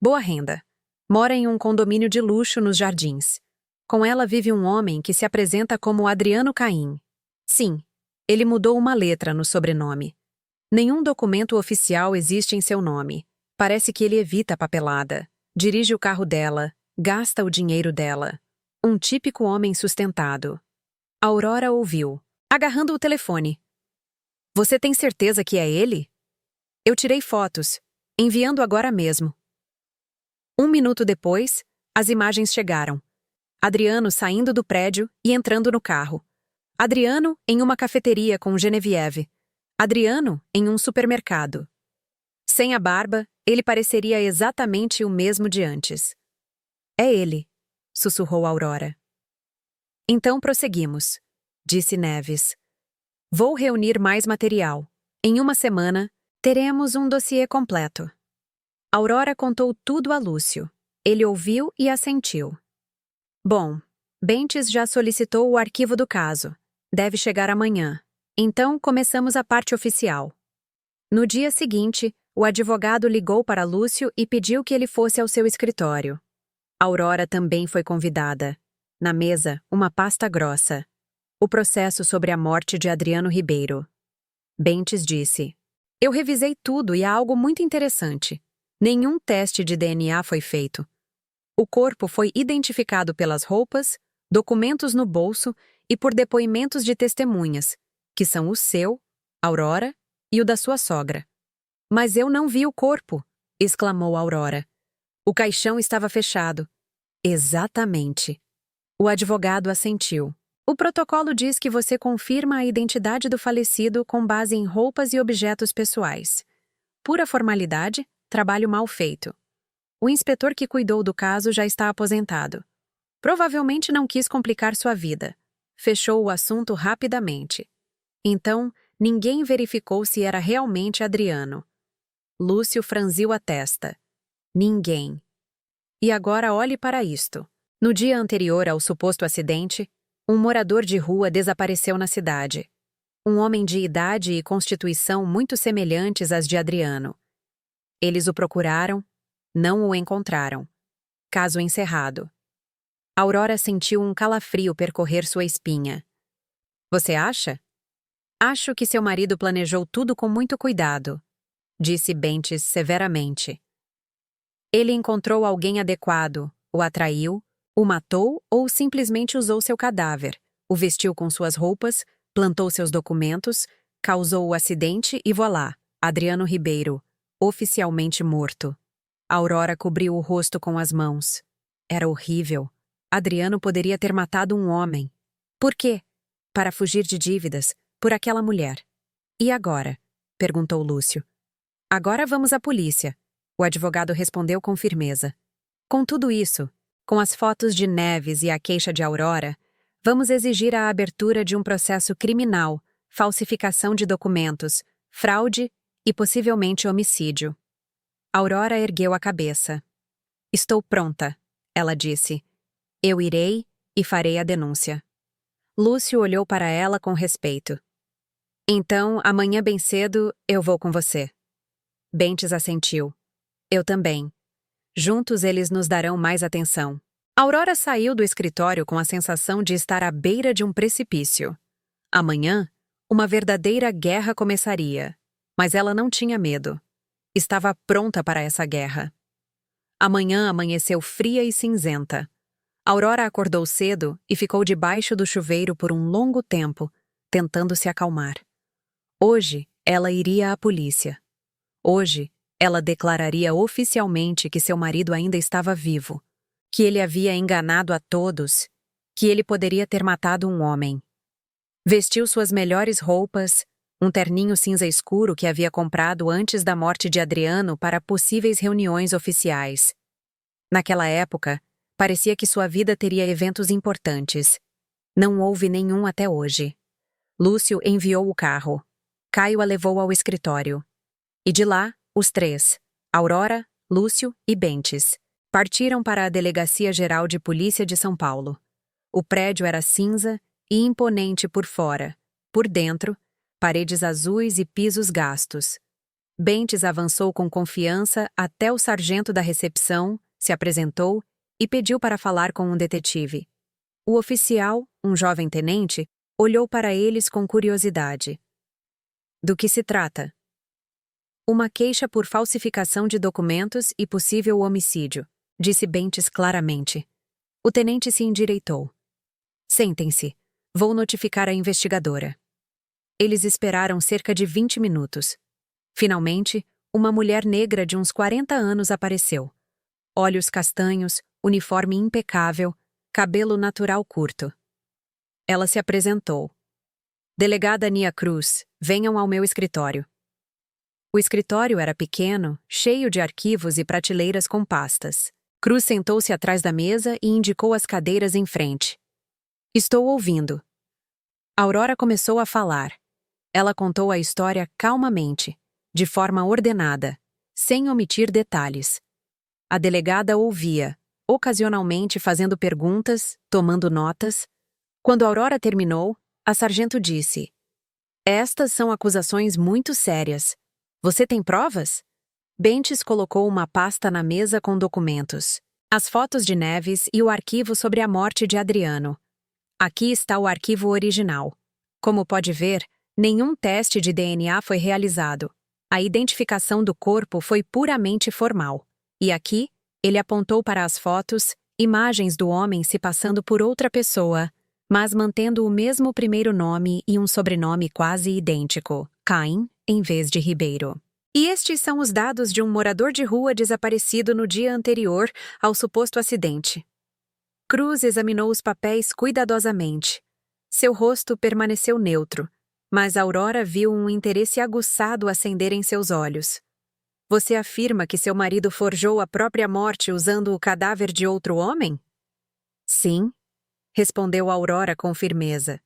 Boa renda. Mora em um condomínio de luxo nos Jardins. Com ela vive um homem que se apresenta como Adriano Caim. Sim, ele mudou uma letra no sobrenome. Nenhum documento oficial existe em seu nome. Parece que ele evita a papelada. Dirige o carro dela, gasta o dinheiro dela. Um típico homem sustentado. Aurora ouviu, agarrando o telefone. Você tem certeza que é ele? Eu tirei fotos, enviando agora mesmo. 1 minuto depois, as imagens chegaram. Adriano saindo do prédio e entrando no carro. Adriano em uma cafeteria com Genevieve. Adriano em um supermercado. Sem a barba, ele pareceria exatamente o mesmo de antes. É ele, sussurrou Aurora. Então prosseguimos, disse Neves. Vou reunir mais material. Em 1 semana, teremos um dossiê completo. Aurora contou tudo a Lúcio. Ele ouviu e assentiu. Bom, Bentes já solicitou o arquivo do caso. Deve chegar amanhã. Então, começamos a parte oficial. No dia seguinte, o advogado ligou para Lúcio e pediu que ele fosse ao seu escritório. Aurora também foi convidada. Na mesa, uma pasta grossa. O processo sobre a morte de Adriano Ribeiro. Bentes disse: Eu revisei tudo e há algo muito interessante. Nenhum teste de DNA foi feito. O corpo foi identificado pelas roupas, documentos no bolso e por depoimentos de testemunhas, que são o seu, Aurora, e o da sua sogra. Mas eu não vi o corpo, exclamou Aurora. O caixão estava fechado. Exatamente. O advogado assentiu. O protocolo diz que você confirma a identidade do falecido com base em roupas e objetos pessoais. Pura formalidade, trabalho mal feito. O inspetor que cuidou do caso já está aposentado. Provavelmente não quis complicar sua vida. Fechou o assunto rapidamente. Então, ninguém verificou se era realmente Adriano. Lúcio franziu a testa. Ninguém. E agora olhe para isto. No dia anterior ao suposto acidente, um morador de rua desapareceu na cidade. Um homem de idade e constituição muito semelhantes às de Adriano. Eles o procuraram, não o encontraram. Caso encerrado. Aurora sentiu um calafrio percorrer sua espinha. Você acha? Acho que seu marido planejou tudo com muito cuidado, disse Bentes severamente. Ele encontrou alguém adequado, o atraiu, o matou ou simplesmente usou seu cadáver, o vestiu com suas roupas, plantou seus documentos, causou o acidente e voilá, Adriano Ribeiro, oficialmente morto. Aurora cobriu o rosto com as mãos. Era horrível. Adriano poderia ter matado um homem. Por quê? Para fugir de dívidas, por aquela mulher. E agora? Perguntou Lúcio. Agora vamos à polícia. O advogado respondeu com firmeza. Com tudo isso, com as fotos de Neves e a queixa de Aurora, vamos exigir a abertura de um processo criminal, falsificação de documentos, fraude e possivelmente homicídio. Aurora ergueu a cabeça. Estou pronta, ela disse. Eu irei e farei a denúncia. Lúcio olhou para ela com respeito. Então, amanhã bem cedo, eu vou com você. Bentes assentiu. Eu também. Juntos eles nos darão mais atenção. Aurora saiu do escritório com a sensação de estar à beira de um precipício. Amanhã, uma verdadeira guerra começaria. Mas ela não tinha medo. Estava pronta para essa guerra. Amanhã amanheceu fria e cinzenta. Aurora acordou cedo e ficou debaixo do chuveiro por um longo tempo, tentando se acalmar. Hoje, ela iria à polícia. Hoje, ela declararia oficialmente que seu marido ainda estava vivo, que ele havia enganado a todos, que ele poderia ter matado um homem. Vestiu suas melhores roupas, um terninho cinza escuro que havia comprado antes da morte de Adriano para possíveis reuniões oficiais. Naquela época, parecia que sua vida teria eventos importantes. Não houve nenhum até hoje. Lúcio enviou o carro. Caio a levou ao escritório. E de lá, Os três, Aurora, Lúcio e Bentes, partiram para a Delegacia Geral de Polícia de São Paulo. O prédio era cinza e imponente por fora. Por dentro, paredes azuis e pisos gastos. Bentes avançou com confiança até o sargento da recepção, se apresentou e pediu para falar com um detetive. O oficial, um jovem tenente, olhou para eles com curiosidade. Do que se trata? Uma queixa por falsificação de documentos e possível homicídio, disse Bentes claramente. O tenente se endireitou. Sentem-se. Vou notificar a investigadora. Eles esperaram cerca de 20 minutos. Finalmente, uma mulher negra de uns 40 anos apareceu. Olhos castanhos, uniforme impecável, cabelo natural curto. Ela se apresentou. Delegada Nia Cruz, venham ao meu escritório. O escritório era pequeno, cheio de arquivos e prateleiras com pastas. Cruz sentou-se atrás da mesa e indicou as cadeiras em frente. Estou ouvindo. Aurora começou a falar. Ela contou a história calmamente, de forma ordenada, sem omitir detalhes. A delegada ouvia, ocasionalmente fazendo perguntas, tomando notas. Quando Aurora terminou, a sargento disse: Estas são acusações muito sérias. Você tem provas? Bentes colocou uma pasta na mesa com documentos. As fotos de Neves e o arquivo sobre a morte de Adriano. Aqui está o arquivo original. Como pode ver, nenhum teste de DNA foi realizado. A identificação do corpo foi puramente formal. E aqui, ele apontou para as fotos, imagens do homem se passando por outra pessoa, mas mantendo o mesmo primeiro nome e um sobrenome quase idêntico, Caim, em vez de Ribeiro. E estes são os dados de um morador de rua desaparecido no dia anterior ao suposto acidente. Cruz examinou os papéis cuidadosamente. Seu rosto permaneceu neutro, mas Aurora viu um interesse aguçado acender em seus olhos. Você afirma que seu marido forjou a própria morte usando o cadáver de outro homem? Sim, respondeu Aurora com firmeza.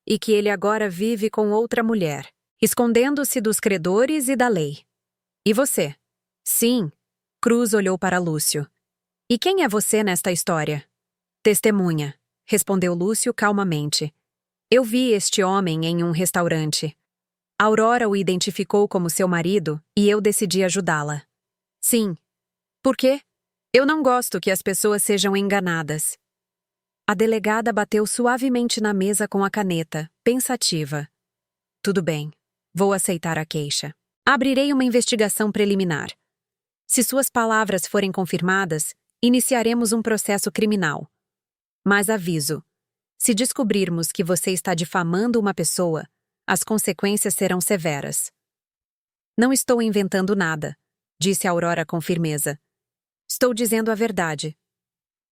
E que ele agora vive com outra mulher, escondendo-se dos credores e da lei. E você? Sim. Cruz olhou para Lúcio. E quem é você nesta história? Testemunha, respondeu Lúcio calmamente. Eu vi este homem em um restaurante. Aurora o identificou como seu marido e eu decidi ajudá-la. Sim. Por quê? Eu não gosto que as pessoas sejam enganadas. A delegada bateu suavemente na mesa com a caneta, pensativa. Tudo bem. Vou aceitar a queixa. Abrirei uma investigação preliminar. Se suas palavras forem confirmadas, iniciaremos um processo criminal. Mas aviso. Se descobrirmos que você está difamando uma pessoa, as consequências serão severas. Não estou inventando nada, disse Aurora com firmeza. Estou dizendo a verdade.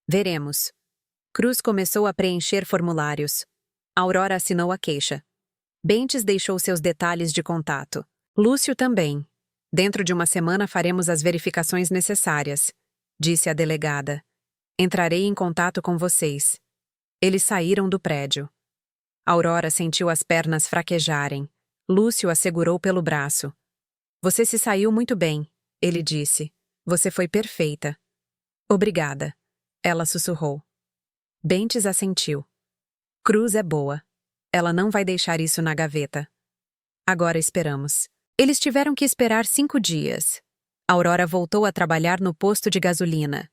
Veremos. Cruz começou a preencher formulários. Aurora assinou a queixa. Bentes deixou seus detalhes de contato. Lúcio também. Dentro de uma semana faremos as verificações necessárias, disse a delegada. Entrarei em contato com vocês. Eles saíram do prédio. Aurora sentiu as pernas fraquejarem. Lúcio a segurou pelo braço. Você se saiu muito bem, ele disse. Você foi perfeita. Obrigada, ela sussurrou. Bentes assentiu. Cruz é boa. Ela não vai deixar isso na gaveta. Agora esperamos. Eles tiveram que esperar 5 dias. Aurora voltou a trabalhar no posto de gasolina.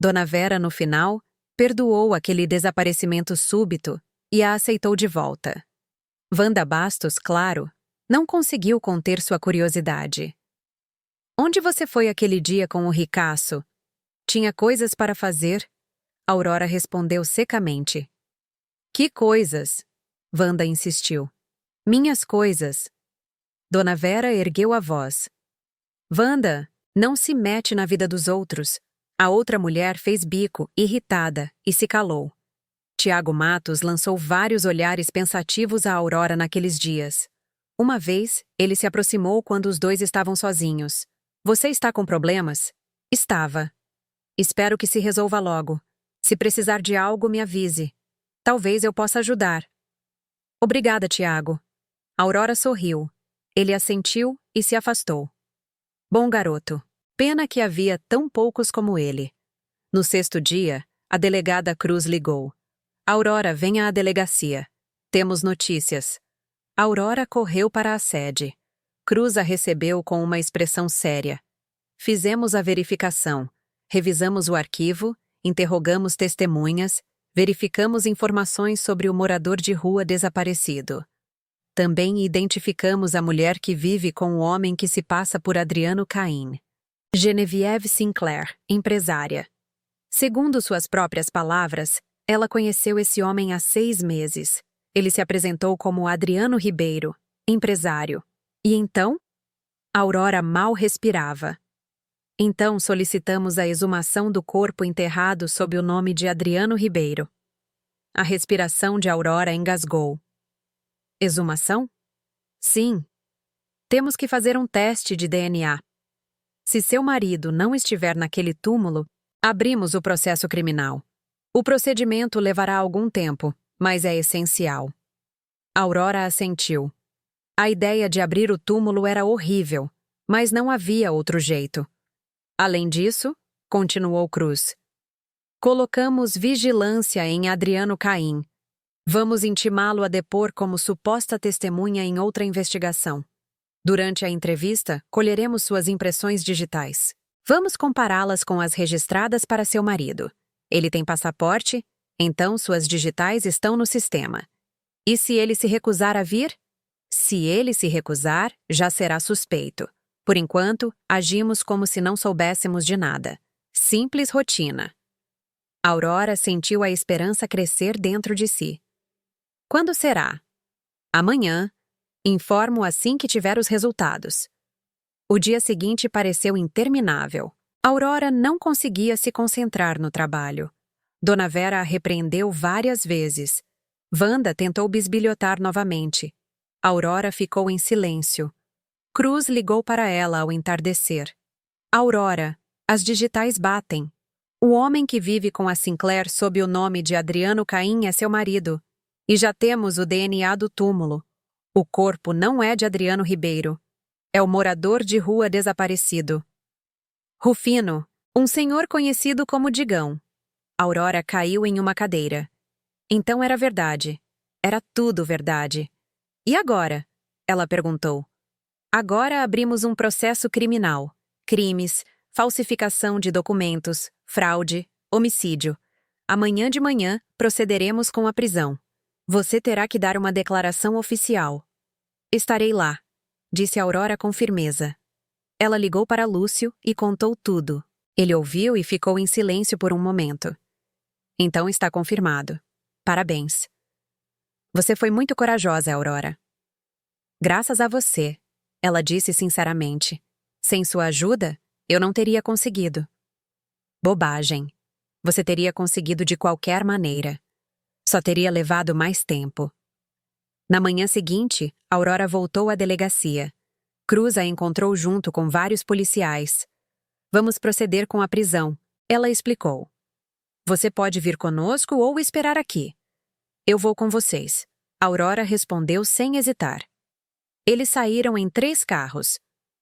Dona Vera, no final, perdoou aquele desaparecimento súbito e a aceitou de volta. Wanda Bastos, claro, não conseguiu conter sua curiosidade. Onde você foi aquele dia com o ricaço? Tinha coisas para fazer? Aurora respondeu secamente. Que coisas? Wanda insistiu. Minhas coisas. Dona Vera ergueu a voz. Wanda, não se mete na vida dos outros. A outra mulher fez bico, irritada, e se calou. Tiago Matos lançou vários olhares pensativos a Aurora naqueles dias. Uma vez, ele se aproximou quando os dois estavam sozinhos. Você está com problemas? Estava. Espero que se resolva logo. Se precisar de algo, me avise. Talvez eu possa ajudar. Obrigada, Tiago. Aurora sorriu. Ele assentiu e se afastou. Bom garoto. Pena que havia tão poucos como ele. No sexto dia, a delegada Cruz ligou. Aurora, venha à delegacia. Temos notícias. Aurora correu para a sede. Cruz a recebeu com uma expressão séria. Fizemos a verificação. Revisamos o arquivo, interrogamos testemunhas, verificamos informações sobre o morador de rua desaparecido. Também identificamos a mulher que vive com o homem que se passa por Adriano Caim. Genevieve Sinclair, empresária. Segundo suas próprias palavras, ela conheceu esse homem há 6 meses. Ele se apresentou como Adriano Ribeiro, empresário. E então? Aurora mal respirava. Então solicitamos a exumação do corpo enterrado sob o nome de Adriano Ribeiro. A respiração de Aurora engasgou. Exumação? Sim. Temos que fazer um teste de DNA. Se seu marido não estiver naquele túmulo, abrimos o processo criminal. O procedimento levará algum tempo, mas é essencial. Aurora assentiu. A ideia de abrir o túmulo era horrível, mas não havia outro jeito. Além disso, continuou Cruz, colocamos vigilância em Adriano Caim. Vamos intimá-lo a depor como suposta testemunha em outra investigação. Durante a entrevista, colheremos suas impressões digitais. Vamos compará-las com as registradas para seu marido. Ele tem passaporte, então suas digitais estão no sistema. E se ele se recusar a vir? Se ele se recusar, já será suspeito. Por enquanto, agimos como se não soubéssemos de nada. Simples rotina. Aurora sentiu a esperança crescer dentro de si. Quando será? Amanhã. Informo assim que tiver os resultados. O dia seguinte pareceu interminável. Aurora não conseguia se concentrar no trabalho. Dona Vera a repreendeu várias vezes. Wanda tentou bisbilhotar novamente. Aurora ficou em silêncio. Cruz ligou para ela ao entardecer. Aurora, as digitais batem. O homem que vive com a Sinclair sob o nome de Adriano Caim é seu marido. E já temos o DNA do túmulo. O corpo não é de Adriano Ribeiro. É o morador de rua desaparecido. Rufino, um senhor conhecido como Digão. Aurora caiu em uma cadeira. Então era verdade. Era tudo verdade. E agora? Ela perguntou. Agora abrimos um processo criminal. Crimes, falsificação de documentos, fraude, homicídio. Amanhã de manhã procederemos com a prisão. Você terá que dar uma declaração oficial. Estarei lá, disse Aurora com firmeza. Ela ligou para Lúcio e contou tudo. Ele ouviu e ficou em silêncio por um momento. Então está confirmado. Parabéns. Você foi muito corajosa, Aurora. Graças a você, ela disse sinceramente. Sem sua ajuda, eu não teria conseguido. Bobagem. Você teria conseguido de qualquer maneira. Só teria levado mais tempo. Na manhã seguinte, Aurora voltou à delegacia. Cruz a encontrou junto com vários policiais. Vamos proceder com a prisão, ela explicou. Você pode vir conosco ou esperar aqui. Eu vou com vocês. Aurora respondeu sem hesitar. Eles saíram em 3 carros.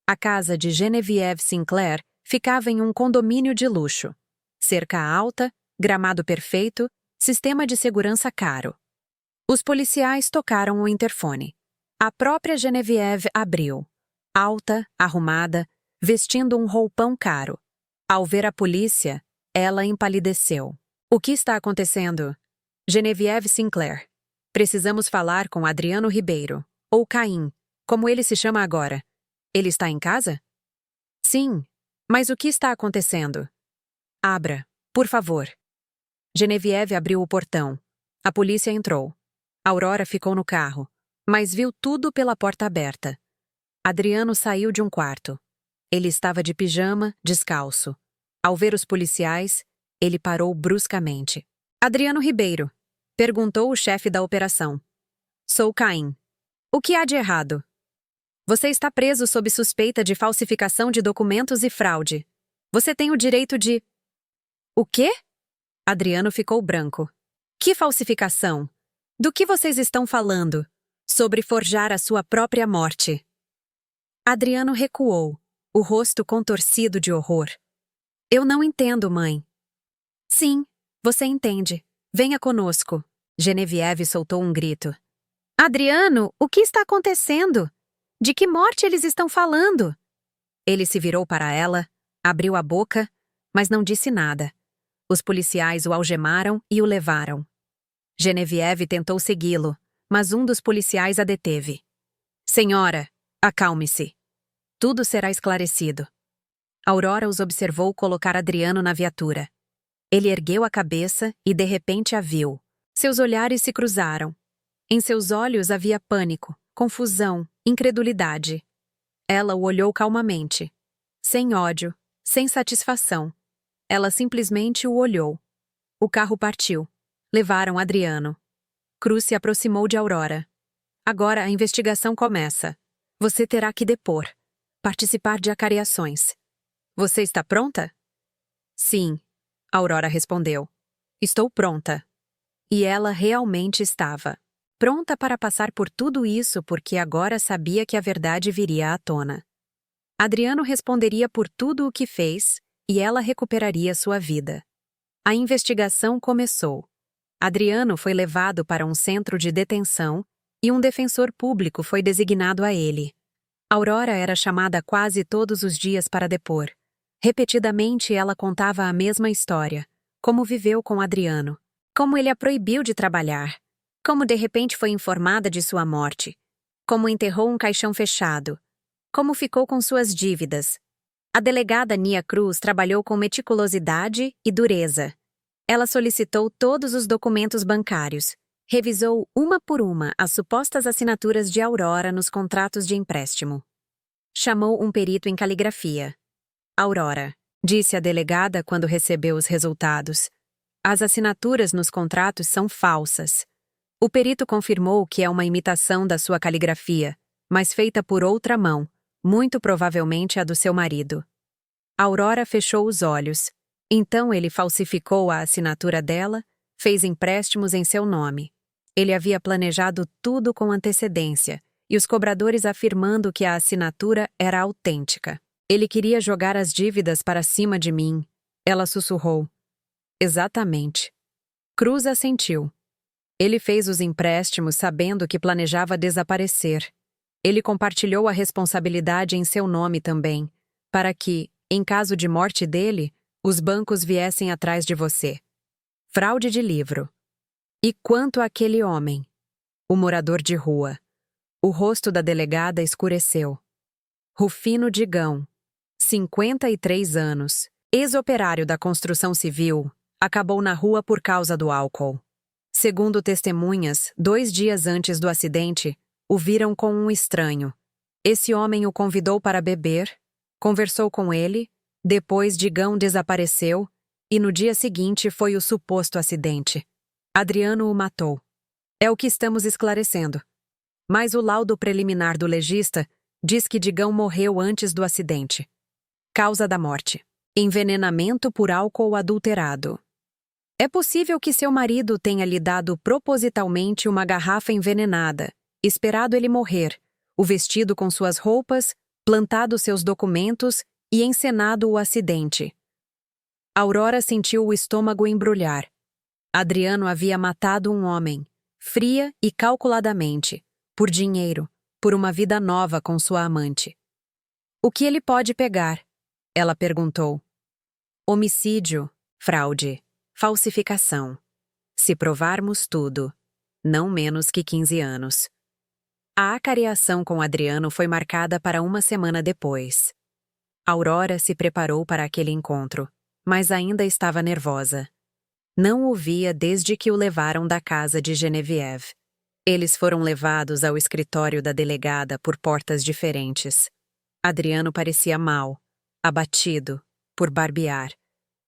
A casa de Genevieve Sinclair ficava em um condomínio de luxo. Cerca alta, gramado perfeito, sistema de segurança caro. Os policiais tocaram o interfone. A própria Genevieve abriu. Alta, arrumada, vestindo um roupão caro. Ao ver a polícia, ela empalideceu. O que está acontecendo? Genevieve Sinclair. Precisamos falar com Adriano Ribeiro, ou Caim, como ele se chama agora. Ele está em casa? Sim, mas o que está acontecendo? Abra, por favor. Genevieve abriu o portão. A polícia entrou. Aurora ficou no carro, mas viu tudo pela porta aberta. Adriano saiu de um quarto. Ele estava de pijama, descalço. Ao ver os policiais, ele parou bruscamente. Adriano Ribeiro, perguntou o chefe da operação. Sou Caim. O que há de errado? Você está preso sob suspeita de falsificação de documentos e fraude. Você tem o direito de... O quê? Adriano ficou branco. Que falsificação? Do que vocês estão falando? Sobre forjar a sua própria morte. Adriano recuou. o rosto contorcido de horror. Eu não entendo, mãe. Sim, você entende. Venha conosco. Genevieve soltou um grito. Adriano, o que está acontecendo? De que morte eles estão falando? Ele se virou para ela, abriu a boca, mas não disse nada. Os policiais o algemaram e o levaram. Genevieve tentou segui-lo, mas um dos policiais a deteve. Senhora, acalme-se. Tudo será esclarecido. Aurora os observou colocar Adriano na viatura. Ele ergueu a cabeça e de repente a viu. Seus olhares se cruzaram. Em seus olhos havia pânico, confusão, incredulidade. Ela o olhou calmamente. Sem ódio, sem satisfação. Ela simplesmente o olhou. O carro partiu. Levaram Adriano. Cruz se aproximou de Aurora. Agora a investigação começa. Você terá que depor. Participar de acariações. Você está pronta? Sim, Aurora respondeu. Estou pronta. E ela realmente estava. Pronta para passar por tudo isso porque agora sabia que a verdade viria à tona. Adriano responderia por tudo o que fez e ela recuperaria sua vida. A investigação começou. Adriano foi levado para um centro de detenção e um defensor público foi designado a ele. Aurora era chamada quase todos os dias para depor. Repetidamente ela contava a mesma história, como viveu com Adriano, como ele a proibiu de trabalhar, como de repente foi informada de sua morte, como enterrou um caixão fechado, como ficou com suas dívidas. A delegada Nia Cruz trabalhou com meticulosidade e dureza. Ela solicitou todos os documentos bancários, revisou uma por uma as supostas assinaturas de Aurora nos contratos de empréstimo. Chamou um perito em caligrafia. Aurora, disse a delegada quando recebeu os resultados. As assinaturas nos contratos são falsas. O perito confirmou que é uma imitação da sua caligrafia, mas feita por outra mão, muito provavelmente a do seu marido. Aurora fechou os olhos. Então ele falsificou a assinatura dela, fez empréstimos em seu nome. Ele havia planejado tudo com antecedência, e os cobradores afirmando que a assinatura era autêntica. Ele queria jogar as dívidas para cima de mim. Ela sussurrou. Exatamente. Cruz assentiu. Ele fez os empréstimos sabendo que planejava desaparecer. Ele compartilhou a responsabilidade em seu nome também, para que, em caso de morte dele, os bancos viessem atrás de você. Fraude de livro. E quanto àquele homem? O morador de rua. O rosto da delegada escureceu. Rufino Digão, 53 anos, ex-operário da construção civil, acabou na rua por causa do álcool. Segundo testemunhas, 2 dias antes do acidente, o viram com um estranho. Esse homem o convidou para beber, conversou com ele, depois Digão desapareceu e no dia seguinte foi o suposto acidente. Adriano o matou. É o que estamos esclarecendo. Mas o laudo preliminar do legista diz que Digão morreu antes do acidente. Causa da morte: envenenamento por álcool adulterado. É possível que seu marido tenha lhe dado propositalmente uma garrafa envenenada, esperado ele morrer, o vestido com suas roupas, plantado seus documentos e encenado o acidente. Aurora sentiu o estômago embrulhar. Adriano havia matado um homem, fria e calculadamente, por dinheiro, por uma vida nova com sua amante. O que ele pode pegar? Ela perguntou. Homicídio, fraude, falsificação. Se provarmos tudo, não menos que 15 anos. A acareação com Adriano foi marcada para uma semana depois. Aurora se preparou para aquele encontro, mas ainda estava nervosa. Não o via desde que o levaram da casa de Genevieve. Eles foram levados ao escritório da delegada por portas diferentes. Adriano parecia mal, abatido, por barbear,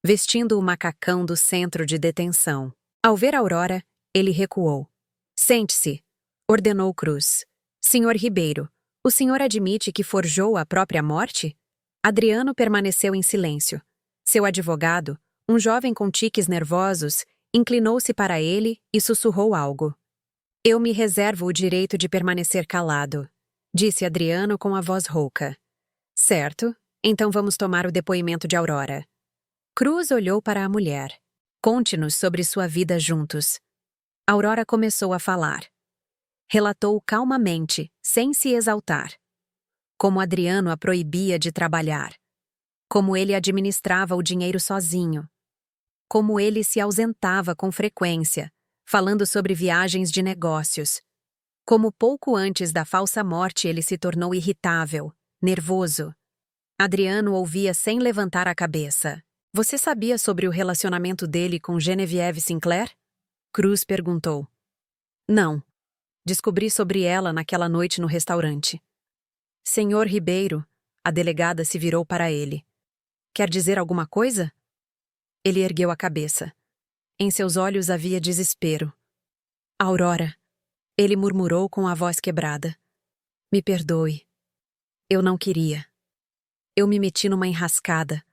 vestindo o macacão do centro de detenção. Ao ver Aurora, ele recuou. Sente-se, ordenou Cruz. Senhor Ribeiro, o senhor admite que forjou a própria morte? Adriano permaneceu em silêncio. Seu advogado, um jovem com tiques nervosos, inclinou-se para ele e sussurrou algo. Eu me reservo o direito de permanecer calado, disse Adriano com a voz rouca. Certo, Então vamos tomar o depoimento de Aurora. Cruz olhou para a mulher. Conte-nos sobre sua vida juntos. Aurora começou a falar. Relatou calmamente, sem se exaltar. Como Adriano a proibia de trabalhar. Como ele administrava o dinheiro sozinho. Como ele se ausentava com frequência, falando sobre viagens de negócios. Como pouco antes da falsa morte ele se tornou irritável, nervoso. Adriano ouvia sem levantar a cabeça. Você sabia sobre o relacionamento dele com Genevieve Sinclair? Cruz perguntou. Não. Descobri sobre ela naquela noite no restaurante. Senhor Ribeiro, a delegada se virou para ele. Quer dizer alguma coisa? Ele ergueu a cabeça. Em seus olhos havia desespero. Aurora. Ele murmurou com a voz quebrada. Me perdoe. Eu não queria. Eu me meti numa enrascada.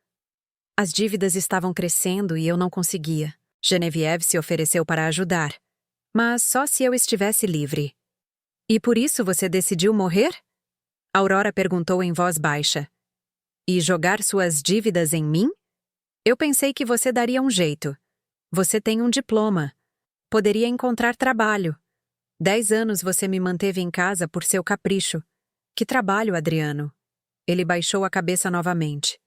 As dívidas estavam crescendo e eu não conseguia. Genevieve se ofereceu para ajudar. Mas só se eu estivesse livre. E por isso você decidiu morrer? Aurora perguntou em voz baixa. E jogar suas dívidas em mim? Eu pensei que você daria um jeito. Você tem um diploma. Poderia encontrar trabalho. 10 anos você me manteve em casa por seu capricho. Que trabalho, Adriano? Ele baixou a cabeça novamente.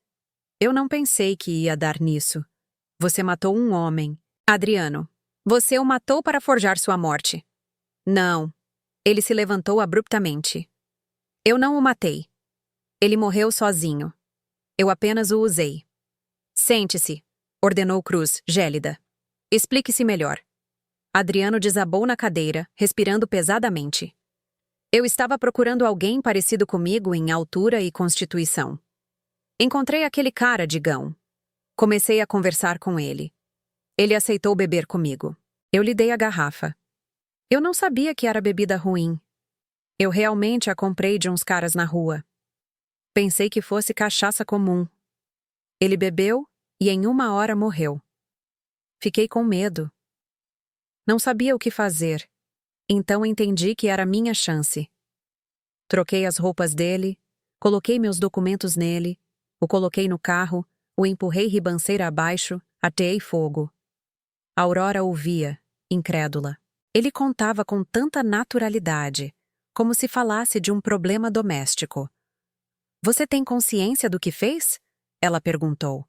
Eu não pensei que ia dar nisso. Você matou um homem. Adriano, você o matou para forjar sua morte. Não. Ele se levantou abruptamente. Eu não o matei. Ele morreu sozinho. Eu apenas o usei. Sente-se, ordenou Cruz, gélida. Explique-se melhor. Adriano desabou na cadeira, respirando pesadamente. Eu estava procurando alguém parecido comigo em altura e constituição. Encontrei aquele cara, Digão. Comecei a conversar com ele. Ele aceitou beber comigo. Eu lhe dei a garrafa. Eu não sabia que era bebida ruim. Eu realmente a comprei de uns caras na rua. Pensei que fosse cachaça comum. Ele bebeu e em 1 hora morreu. Fiquei com medo. Não sabia o que fazer. Então entendi que era minha chance. Troquei as roupas dele, coloquei meus documentos nele, o coloquei no carro, o empurrei ribanceira abaixo, ateei fogo. Aurora ouvia, incrédula. Ele contava com tanta naturalidade, como se falasse de um problema doméstico. Você tem consciência do que fez? Ela perguntou.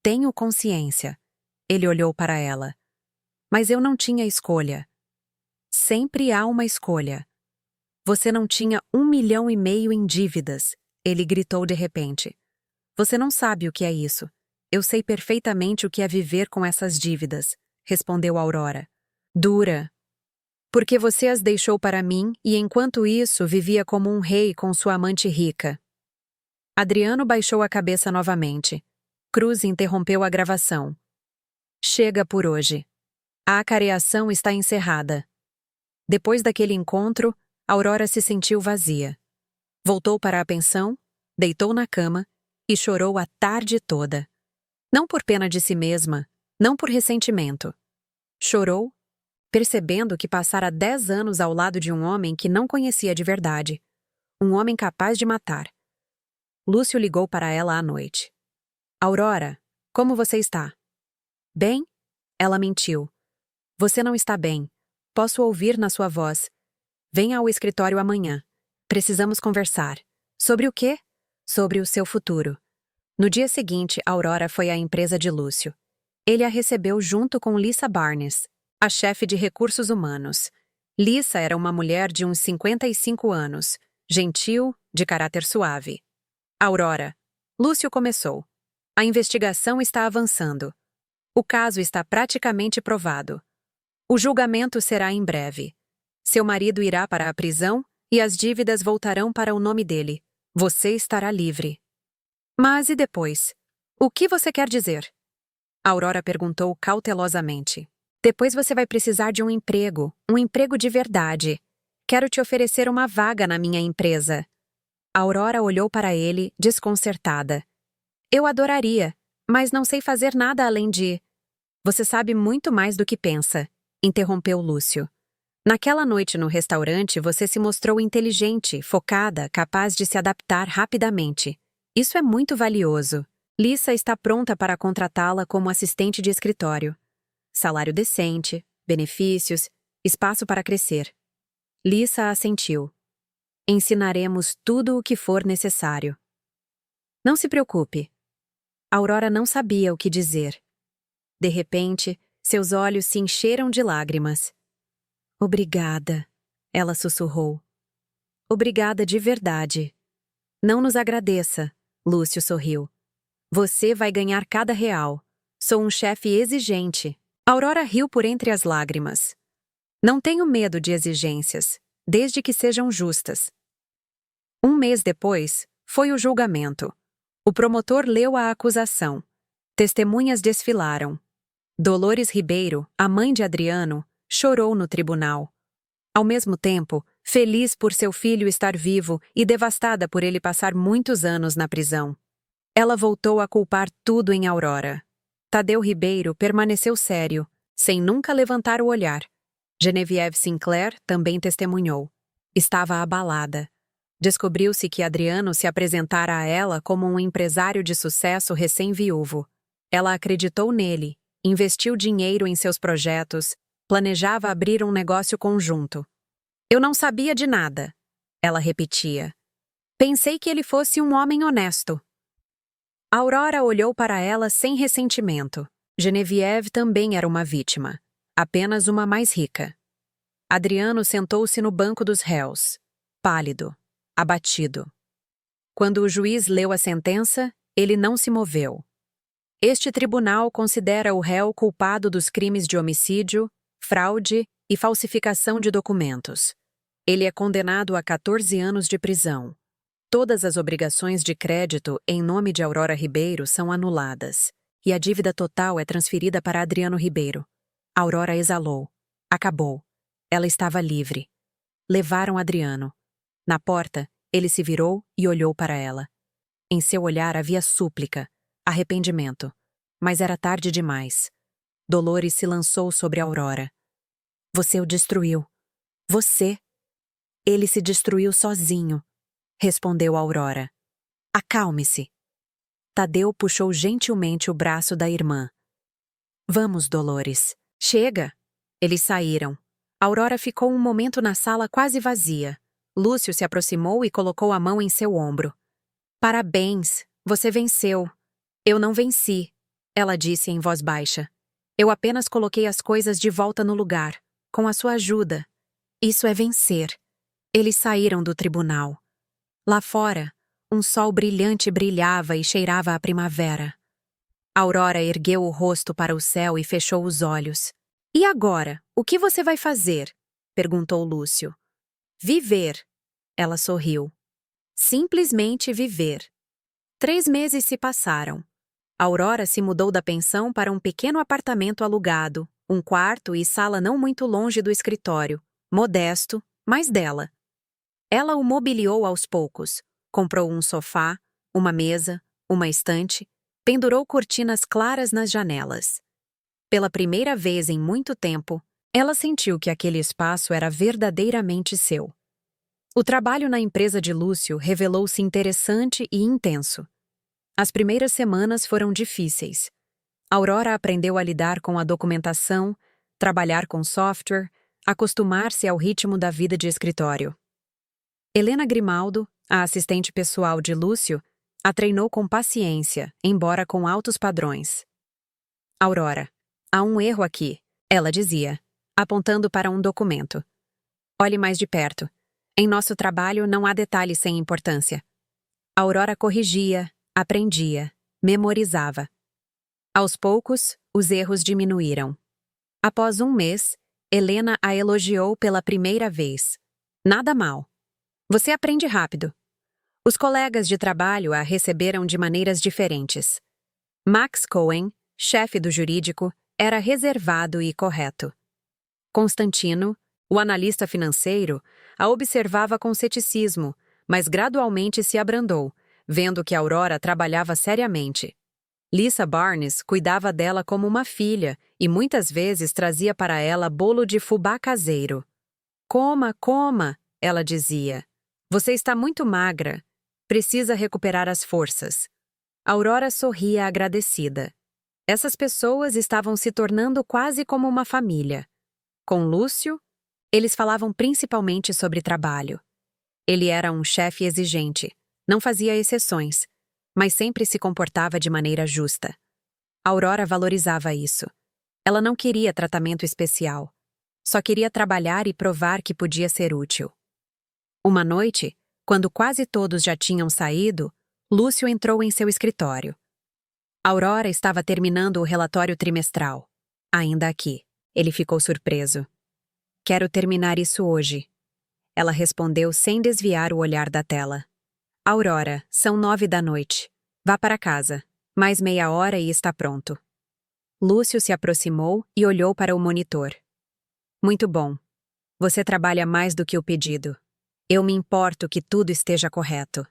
Tenho consciência. Ele olhou para ela. Mas eu não tinha escolha. Sempre há uma escolha. Você não tinha 1,5 milhão em dívidas, ele gritou de repente. Você não sabe o que é isso. Eu sei perfeitamente o que é viver com essas dívidas, respondeu Aurora. Dura. Porque você as deixou para mim e enquanto isso vivia como um rei com sua amante rica. Adriano baixou a cabeça novamente. Cruz interrompeu a gravação. Chega por hoje. A acareação está encerrada. Depois daquele encontro, Aurora se sentiu vazia. Voltou para a pensão, deitou na cama e chorou a tarde toda. Não por pena de si mesma, não por ressentimento. Chorou, percebendo que passara 10 anos ao lado de um homem que não conhecia de verdade. Um homem capaz de matar. Lúcio ligou para ela à noite. Aurora, como você está? Bem? Ela mentiu. Você não está bem. Posso ouvir na sua voz. Venha ao escritório amanhã. Precisamos conversar. Sobre o quê? Sobre o seu futuro. No dia seguinte, Aurora foi à empresa de Lúcio. Ele a recebeu junto com Lisa Barnes, a chefe de recursos humanos. Lisa era uma mulher de uns 55 anos, gentil, de caráter suave. Aurora. Lúcio começou. A investigação está avançando. O caso está praticamente provado. O julgamento será em breve. Seu marido irá para a prisão e as dívidas voltarão para o nome dele. Você estará livre. Mas e depois? O que você quer dizer? Aurora perguntou cautelosamente. Depois você vai precisar de um emprego de verdade. Quero te oferecer uma vaga na minha empresa. Aurora olhou para ele, desconcertada. Eu adoraria, mas não sei fazer nada além de... Você sabe muito mais do que pensa, interrompeu Lúcio. Naquela noite no restaurante você se mostrou inteligente, focada, capaz de se adaptar rapidamente. Isso é muito valioso. Lisa está pronta para contratá-la como assistente de escritório. Salário decente, benefícios, espaço para crescer. Lisa assentiu. Ensinaremos tudo o que for necessário. Não se preocupe. Aurora não sabia o que dizer. De repente, seus olhos se encheram de lágrimas. Obrigada, ela sussurrou. Obrigada de verdade. Não nos agradeça, Lúcio sorriu. Você vai ganhar cada real. Sou um chefe exigente. Aurora riu por entre as lágrimas. Não tenho medo de exigências, desde que sejam justas. Um mês depois, foi o julgamento. O promotor leu a acusação. Testemunhas desfilaram. Dolores Ribeiro, a mãe de Adriano, chorou no tribunal. Ao mesmo tempo, feliz por seu filho estar vivo e devastada por ele passar muitos anos na prisão. Ela voltou a culpar tudo em Aurora. Tadeu Ribeiro permaneceu sério, sem nunca levantar o olhar. Genevieve Sinclair também testemunhou. Estava abalada. Descobriu-se que Adriano se apresentara a ela como um empresário de sucesso recém-viúvo. Ela acreditou nele, investiu dinheiro em seus projetos, planejava abrir um negócio conjunto. Eu não sabia de nada, ela repetia. Pensei que ele fosse um homem honesto. Aurora olhou para ela sem ressentimento. Genevieve também era uma vítima, apenas uma mais rica. Adriano sentou-se no banco dos réus, pálido, abatido. Quando o juiz leu a sentença, ele não se moveu. Este tribunal considera o réu culpado dos crimes de homicídio, fraude e falsificação de documentos. Ele é condenado a 14 anos de prisão. Todas as obrigações de crédito em nome de Aurora Ribeiro são anuladas, e a dívida total é transferida para Adriano Ribeiro. Aurora exalou. Acabou. Ela estava livre. Levaram Adriano. Na porta, ele se virou e olhou para ela. Em seu olhar havia súplica, arrependimento. Mas era tarde demais. Dolores se lançou sobre Aurora. Você o destruiu. Você. Ele se destruiu sozinho, respondeu Aurora. Acalme-se. Tadeu puxou gentilmente o braço da irmã. Vamos, Dolores. Chega. Eles saíram. Aurora ficou um momento na sala quase vazia. Lúcio se aproximou e colocou a mão em seu ombro. Parabéns, você venceu. Eu não venci, ela disse em voz baixa. Eu apenas coloquei as coisas de volta no lugar, com a sua ajuda. Isso é vencer. Eles saíram do tribunal. Lá fora, um sol brilhante brilhava e cheirava a primavera. Aurora ergueu o rosto para o céu e fechou os olhos. E agora, o que você vai fazer? Perguntou Lúcio. Viver. Ela sorriu. Simplesmente viver. 3 meses se passaram. Aurora se mudou da pensão para um pequeno apartamento alugado, um quarto e sala não muito longe do escritório, modesto, mas dela. Ela o mobiliou aos poucos. Comprou um sofá, uma mesa, uma estante, pendurou cortinas claras nas janelas. Pela primeira vez em muito tempo, ela sentiu que aquele espaço era verdadeiramente seu. O trabalho na empresa de Lúcio revelou-se interessante e intenso. As primeiras semanas foram difíceis. Aurora aprendeu a lidar com a documentação, trabalhar com software, acostumar-se ao ritmo da vida de escritório. Helena Grimaldo, a assistente pessoal de Lúcio, a treinou com paciência, embora com altos padrões. Aurora, há um erro aqui, ela dizia, apontando para um documento. Olhe mais de perto. Em nosso trabalho não há detalhes sem importância. Aurora corrigia, aprendia, memorizava. Aos poucos, os erros diminuíram. Após um mês, Helena a elogiou pela primeira vez. Nada mal. Você aprende rápido. Os colegas de trabalho a receberam de maneiras diferentes. Max Cohen, chefe do jurídico, era reservado e correto. Constantino, o analista financeiro, a observava com ceticismo, mas gradualmente se abrandou, vendo que Aurora trabalhava seriamente. Lisa Barnes cuidava dela como uma filha e muitas vezes trazia para ela bolo de fubá caseiro. Coma, coma, ela dizia. Você está muito magra. Precisa recuperar as forças. Aurora sorria agradecida. Essas pessoas estavam se tornando quase como uma família. Com Lúcio, eles falavam principalmente sobre trabalho. Ele era um chefe exigente, não fazia exceções, mas sempre se comportava de maneira justa. Aurora valorizava isso. Ela não queria tratamento especial. Só queria trabalhar e provar que podia ser útil. Uma noite, quando quase todos já tinham saído, Lúcio entrou em seu escritório. Aurora estava terminando o relatório trimestral. Ainda aqui. Ele ficou surpreso. Quero terminar isso hoje. Ela respondeu sem desviar o olhar da tela. Aurora, são 9 da noite. Vá para casa. Mais meia hora e está pronto. Lúcio se aproximou e olhou para o monitor. Muito bom. Você trabalha mais do que o pedido. Eu me importo que tudo esteja correto.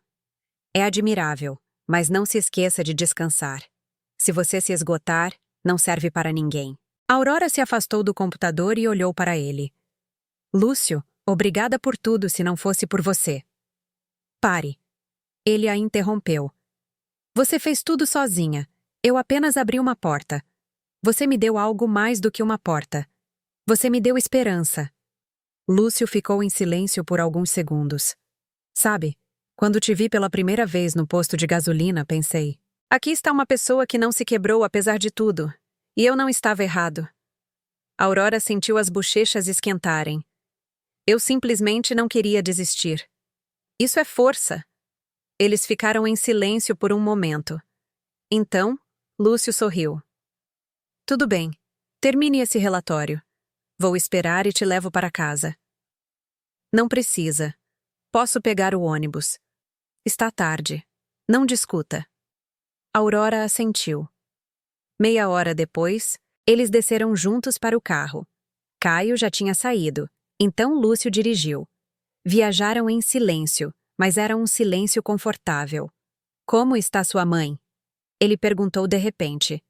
É admirável, mas não se esqueça de descansar. Se você se esgotar, não serve para ninguém. Aurora se afastou do computador e olhou para ele. Lúcio, obrigada por tudo se não fosse por você. Pare. Ele a interrompeu. Você fez tudo sozinha. Eu apenas abri uma porta. Você me deu algo mais do que uma porta. Você me deu esperança. Lúcio ficou em silêncio por alguns segundos. Sabe, quando te vi pela primeira vez no posto de gasolina, pensei: aqui está uma pessoa que não se quebrou apesar de tudo. E eu não estava errado. Aurora sentiu as bochechas esquentarem. Eu simplesmente não queria desistir. Isso é força. Eles ficaram em silêncio por um momento. Então, Lúcio sorriu. Tudo bem. Termine esse relatório. Vou esperar e te levo para casa. Não precisa. Posso pegar o ônibus. Está tarde. Não discuta. Aurora assentiu. Meia hora depois, eles desceram juntos para o carro. Caio já tinha saído, então Lúcio dirigiu. Viajaram em silêncio, mas era um silêncio confortável. Como está sua mãe? Ele perguntou de repente.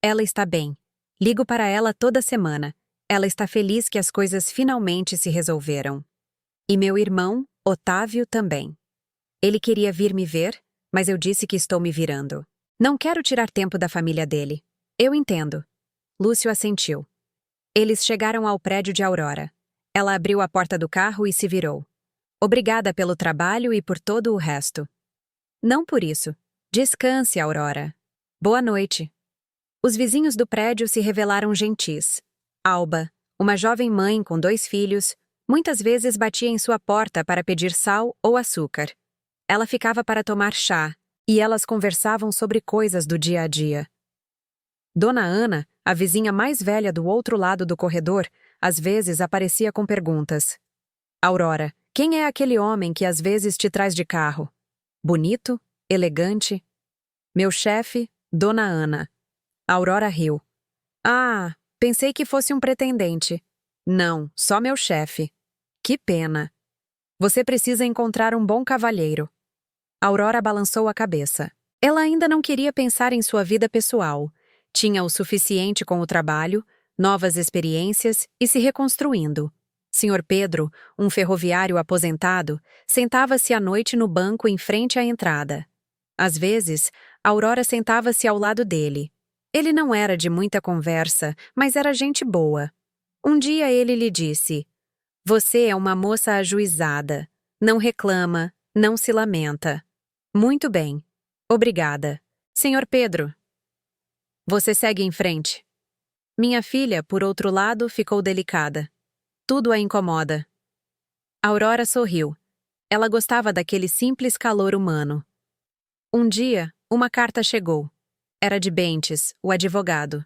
Ela está bem. Ligo para ela toda semana. Ela está feliz que as coisas finalmente se resolveram. E meu irmão, Otávio, também. Ele queria vir me ver, mas eu disse que estou me virando. Não quero tirar tempo da família dele. Eu entendo. Lúcio assentiu. Eles chegaram ao prédio de Aurora. Ela abriu a porta do carro e se virou. Obrigada pelo trabalho e por todo o resto. Não por isso. Descanse, Aurora. Boa noite. Os vizinhos do prédio se revelaram gentis. Alba, uma jovem mãe com 2 filhos, muitas vezes batia em sua porta para pedir sal ou açúcar. Ela ficava para tomar chá, e elas conversavam sobre coisas do dia a dia. Dona Ana, a vizinha mais velha do outro lado do corredor, às vezes aparecia com perguntas. Aurora, quem é aquele homem que às vezes te traz de carro? Bonito? Elegante? Meu chefe, Dona Ana. Aurora riu. Ah, pensei que fosse um pretendente. Não, só meu chefe. Que pena. Você precisa encontrar um bom cavalheiro. Aurora balançou a cabeça. Ela ainda não queria pensar em sua vida pessoal. Tinha o suficiente com o trabalho, novas experiências e se reconstruindo. Sr. Pedro, um ferroviário aposentado, sentava-se à noite no banco em frente à entrada. Às vezes, Aurora sentava-se ao lado dele. Ele não era de muita conversa, mas era gente boa. Um dia ele lhe disse: Você é uma moça ajuizada. Não reclama, não se lamenta. Muito bem. Obrigada. Sr. Pedro. Você segue em frente. Minha filha, por outro lado, ficou delicada. Tudo a incomoda. Aurora sorriu. Ela gostava daquele simples calor humano. Um dia, uma carta chegou. Era de Bentes, o advogado.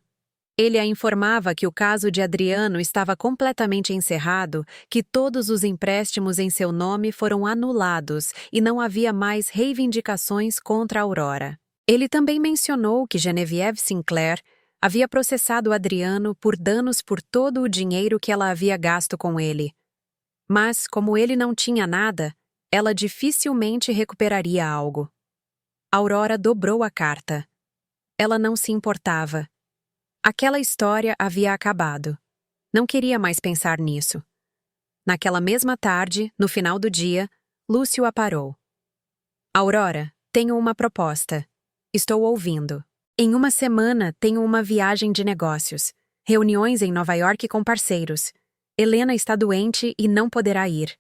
Ele a informava que o caso de Adriano estava completamente encerrado, que todos os empréstimos em seu nome foram anulados e não havia mais reivindicações contra Aurora. Ele também mencionou que Genevieve Sinclair havia processado Adriano por danos por todo o dinheiro que ela havia gasto com ele. Mas, como ele não tinha nada, ela dificilmente recuperaria algo. Aurora dobrou a carta. Ela não se importava. Aquela história havia acabado. Não queria mais pensar nisso. Naquela mesma tarde, no final do dia, Lúcio a parou. Aurora, tenho uma proposta. Estou ouvindo. Em uma semana, tenho uma viagem de negócios. Reuniões em Nova York com parceiros. Helena está doente e não poderá ir.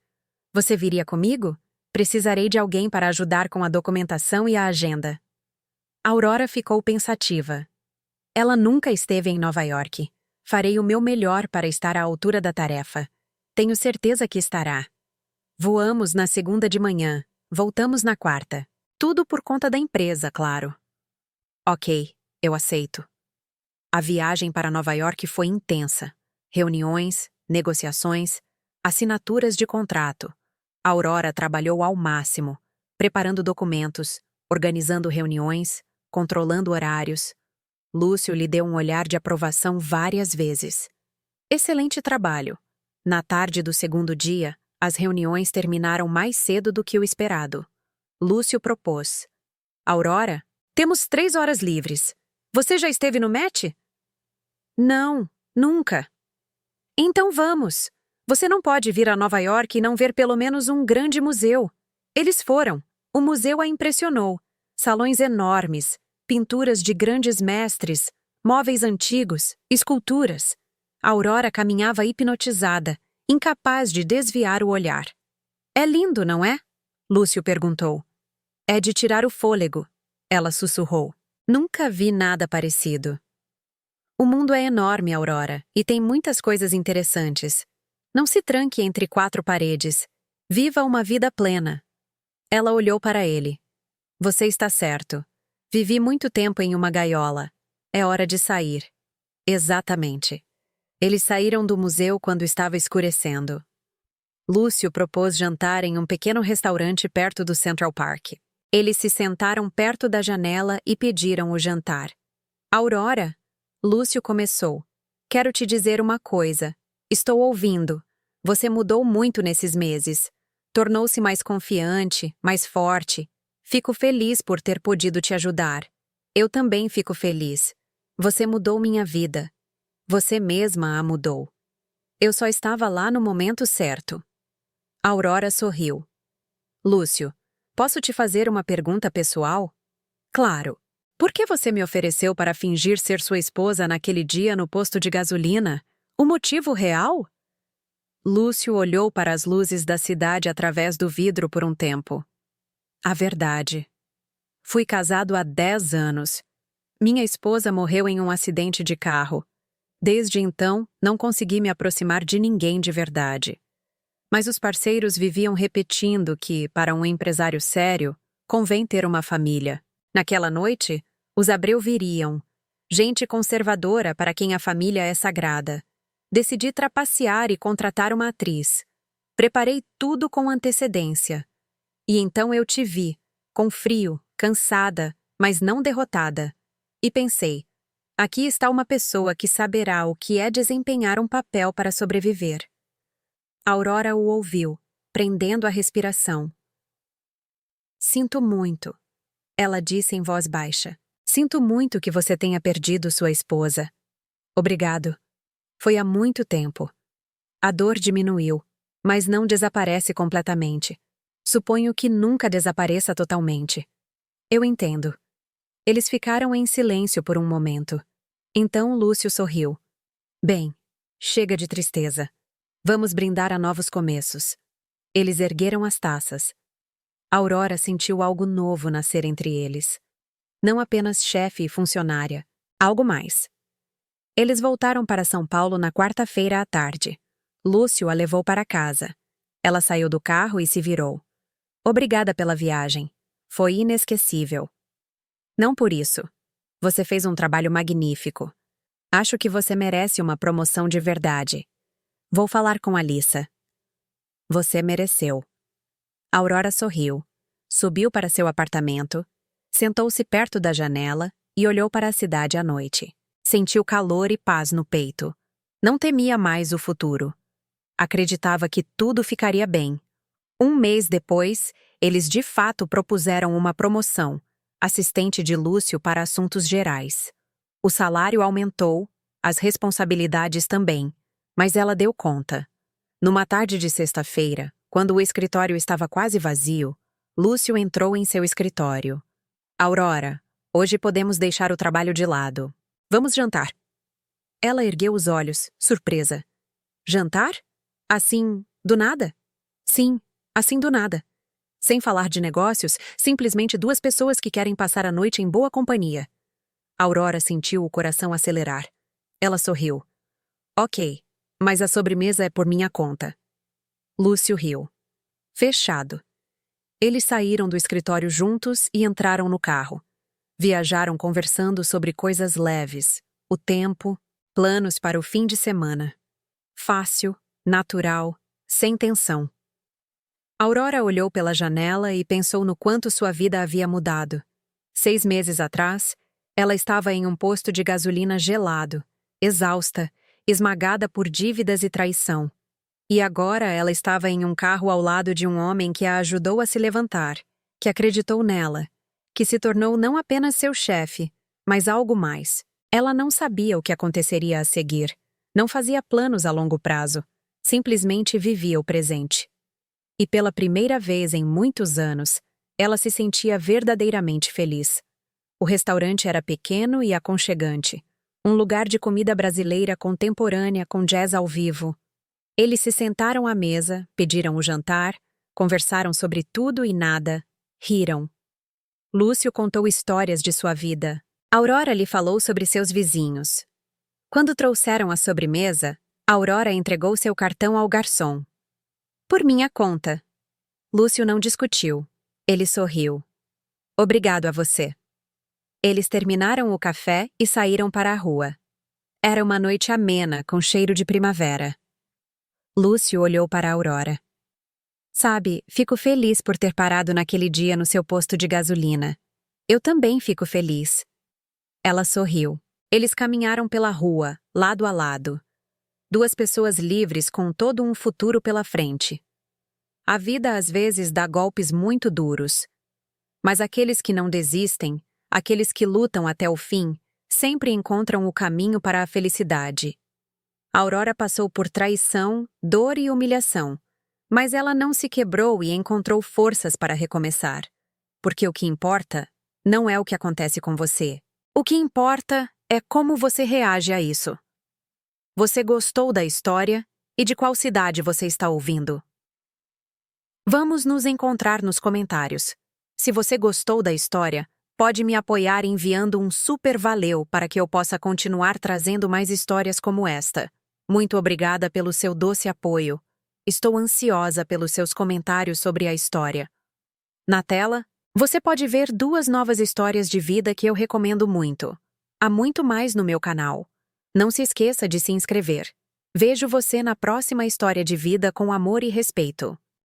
Você viria comigo? Precisarei de alguém para ajudar com a documentação e a agenda. Aurora ficou pensativa. Ela nunca esteve em Nova York. Farei o meu melhor para estar à altura da tarefa. Tenho certeza que estará. Voamos na segunda de manhã. Voltamos na quarta. Tudo por conta da empresa, claro. Ok, eu aceito. A viagem para Nova York foi intensa. Reuniões, negociações, assinaturas de contrato. Aurora trabalhou ao máximo, preparando documentos, organizando reuniões, controlando horários. Lúcio lhe deu um olhar de aprovação várias vezes. Excelente trabalho. Na tarde do segundo dia, as reuniões terminaram mais cedo do que o esperado. Lúcio propôs. Aurora, temos 3 horas livres. Você já esteve no Met? Não, nunca. Então vamos. Você não pode vir a Nova York e não ver pelo menos um grande museu. Eles foram. O museu a impressionou. Salões enormes, pinturas de grandes mestres, móveis antigos, esculturas. Aurora caminhava hipnotizada, incapaz de desviar o olhar. É lindo, não é? Lúcio perguntou. É de tirar o fôlego, ela sussurrou. Nunca vi nada parecido. O mundo é enorme, Aurora, e tem muitas coisas interessantes. Não se tranque entre 4 paredes. Viva uma vida plena. Ela olhou para ele. Você está certo. Vivi muito tempo em uma gaiola. É hora de sair. Exatamente. Eles saíram do museu quando estava escurecendo. Lúcio propôs jantar em um pequeno restaurante perto do Central Park. Eles se sentaram perto da janela e pediram o jantar. Aurora, Lúcio começou. Quero te dizer uma coisa. Estou ouvindo. Você mudou muito nesses meses. Tornou-se mais confiante, mais forte. Fico feliz por ter podido te ajudar. Eu também fico feliz. Você mudou minha vida. Você mesma a mudou. Eu só estava lá no momento certo. Aurora sorriu. Lúcio, posso te fazer uma pergunta pessoal? Claro. Por que você me ofereceu para fingir ser sua esposa naquele dia no posto de gasolina? O motivo real? Lúcio olhou para as luzes da cidade através do vidro por um tempo. A verdade. Fui casado há 10 anos. Minha esposa morreu em um acidente de carro. Desde então, não consegui me aproximar de ninguém de verdade. Mas os parceiros viviam repetindo que, para um empresário sério, convém ter uma família. Naquela noite, os Abreu viriam. Gente conservadora para quem a família é sagrada. Decidi trapacear e contratar uma atriz. Preparei tudo com antecedência. E então eu te vi, com frio, cansada, mas não derrotada. E pensei, aqui está uma pessoa que saberá o que é desempenhar um papel para sobreviver. Aurora o ouviu, prendendo a respiração. Sinto muito, ela disse em voz baixa. Sinto muito que você tenha perdido sua esposa. Obrigado. Foi há muito tempo. A dor diminuiu, mas não desaparece completamente. Suponho que nunca desapareça totalmente. Eu entendo. Eles ficaram em silêncio por um momento. Então Lúcio sorriu. Bem, chega de tristeza. Vamos brindar a novos começos. Eles ergueram as taças. Aurora sentiu algo novo nascer entre eles. Não apenas chefe e funcionária, algo mais. Eles voltaram para São Paulo na quarta-feira à tarde. Lúcio a levou para casa. Ela saiu do carro e se virou. Obrigada pela viagem. Foi inesquecível. Não por isso. Você fez um trabalho magnífico. Acho que você merece uma promoção de verdade. Vou falar com a Lisa. Você mereceu. Aurora sorriu. Subiu para seu apartamento, sentou-se perto da janela e olhou para a cidade à noite. Sentiu calor e paz no peito. Não temia mais o futuro. Acreditava que tudo ficaria bem. Um mês depois, eles de fato propuseram uma promoção, assistente de Lúcio para assuntos gerais. O salário aumentou, as responsabilidades também, mas ela deu conta. Numa tarde de sexta-feira, quando o escritório estava quase vazio, Lúcio entrou em seu escritório. Aurora, hoje podemos deixar o trabalho de lado. Vamos jantar. Ela ergueu os olhos, surpresa. Jantar? Assim, do nada? Sim, assim do nada. Sem falar de negócios, simplesmente duas pessoas que querem passar a noite em boa companhia. Aurora sentiu o coração acelerar. Ela sorriu. Ok, mas a sobremesa é por minha conta. Lúcio riu. Fechado. Eles saíram do escritório juntos e entraram no carro. Viajaram conversando sobre coisas leves, o tempo, planos para o fim de semana. Fácil, natural, sem tensão. Aurora olhou pela janela e pensou no quanto sua vida havia mudado. 6 meses atrás, ela estava em um posto de gasolina gelado, exausta, esmagada por dívidas e traição. E agora ela estava em um carro ao lado de um homem que a ajudou a se levantar, que acreditou nela, que se tornou não apenas seu chefe, mas algo mais. Ela não sabia o que aconteceria a seguir, não fazia planos a longo prazo, simplesmente vivia o presente. E pela primeira vez em muitos anos, ela se sentia verdadeiramente feliz. O restaurante era pequeno e aconchegante, um lugar de comida brasileira contemporânea com jazz ao vivo. Eles se sentaram à mesa, pediram o jantar, conversaram sobre tudo e nada, riram. Lúcio contou histórias de sua vida. Aurora lhe falou sobre seus vizinhos. Quando trouxeram a sobremesa, Aurora entregou seu cartão ao garçom. Por minha conta. Lúcio não discutiu. Ele sorriu. Obrigado a você. Eles terminaram o café e saíram para a rua. Era uma noite amena, com cheiro de primavera. Lúcio olhou para a Aurora. Sabe, fico feliz por ter parado naquele dia no seu posto de gasolina. Eu também fico feliz. Ela sorriu. Eles caminharam pela rua, lado a lado. Duas pessoas livres com todo um futuro pela frente. A vida às vezes dá golpes muito duros. Mas aqueles que não desistem, aqueles que lutam até o fim, sempre encontram o caminho para a felicidade. A Aurora passou por traição, dor e humilhação, mas ela não se quebrou e encontrou forças para recomeçar. Porque o que importa não é o que acontece com você. O que importa é como você reage a isso. Você gostou da história e de qual cidade você está ouvindo? Vamos nos encontrar nos comentários. Se você gostou da história, pode me apoiar enviando um super valeu para que eu possa continuar trazendo mais histórias como esta. Muito obrigada pelo seu doce apoio. Estou ansiosa pelos seus comentários sobre a história. Na tela, você pode ver 2 novas histórias de vida que eu recomendo muito. Há muito mais no meu canal. Não se esqueça de se inscrever. Vejo você na próxima história de vida com amor e respeito.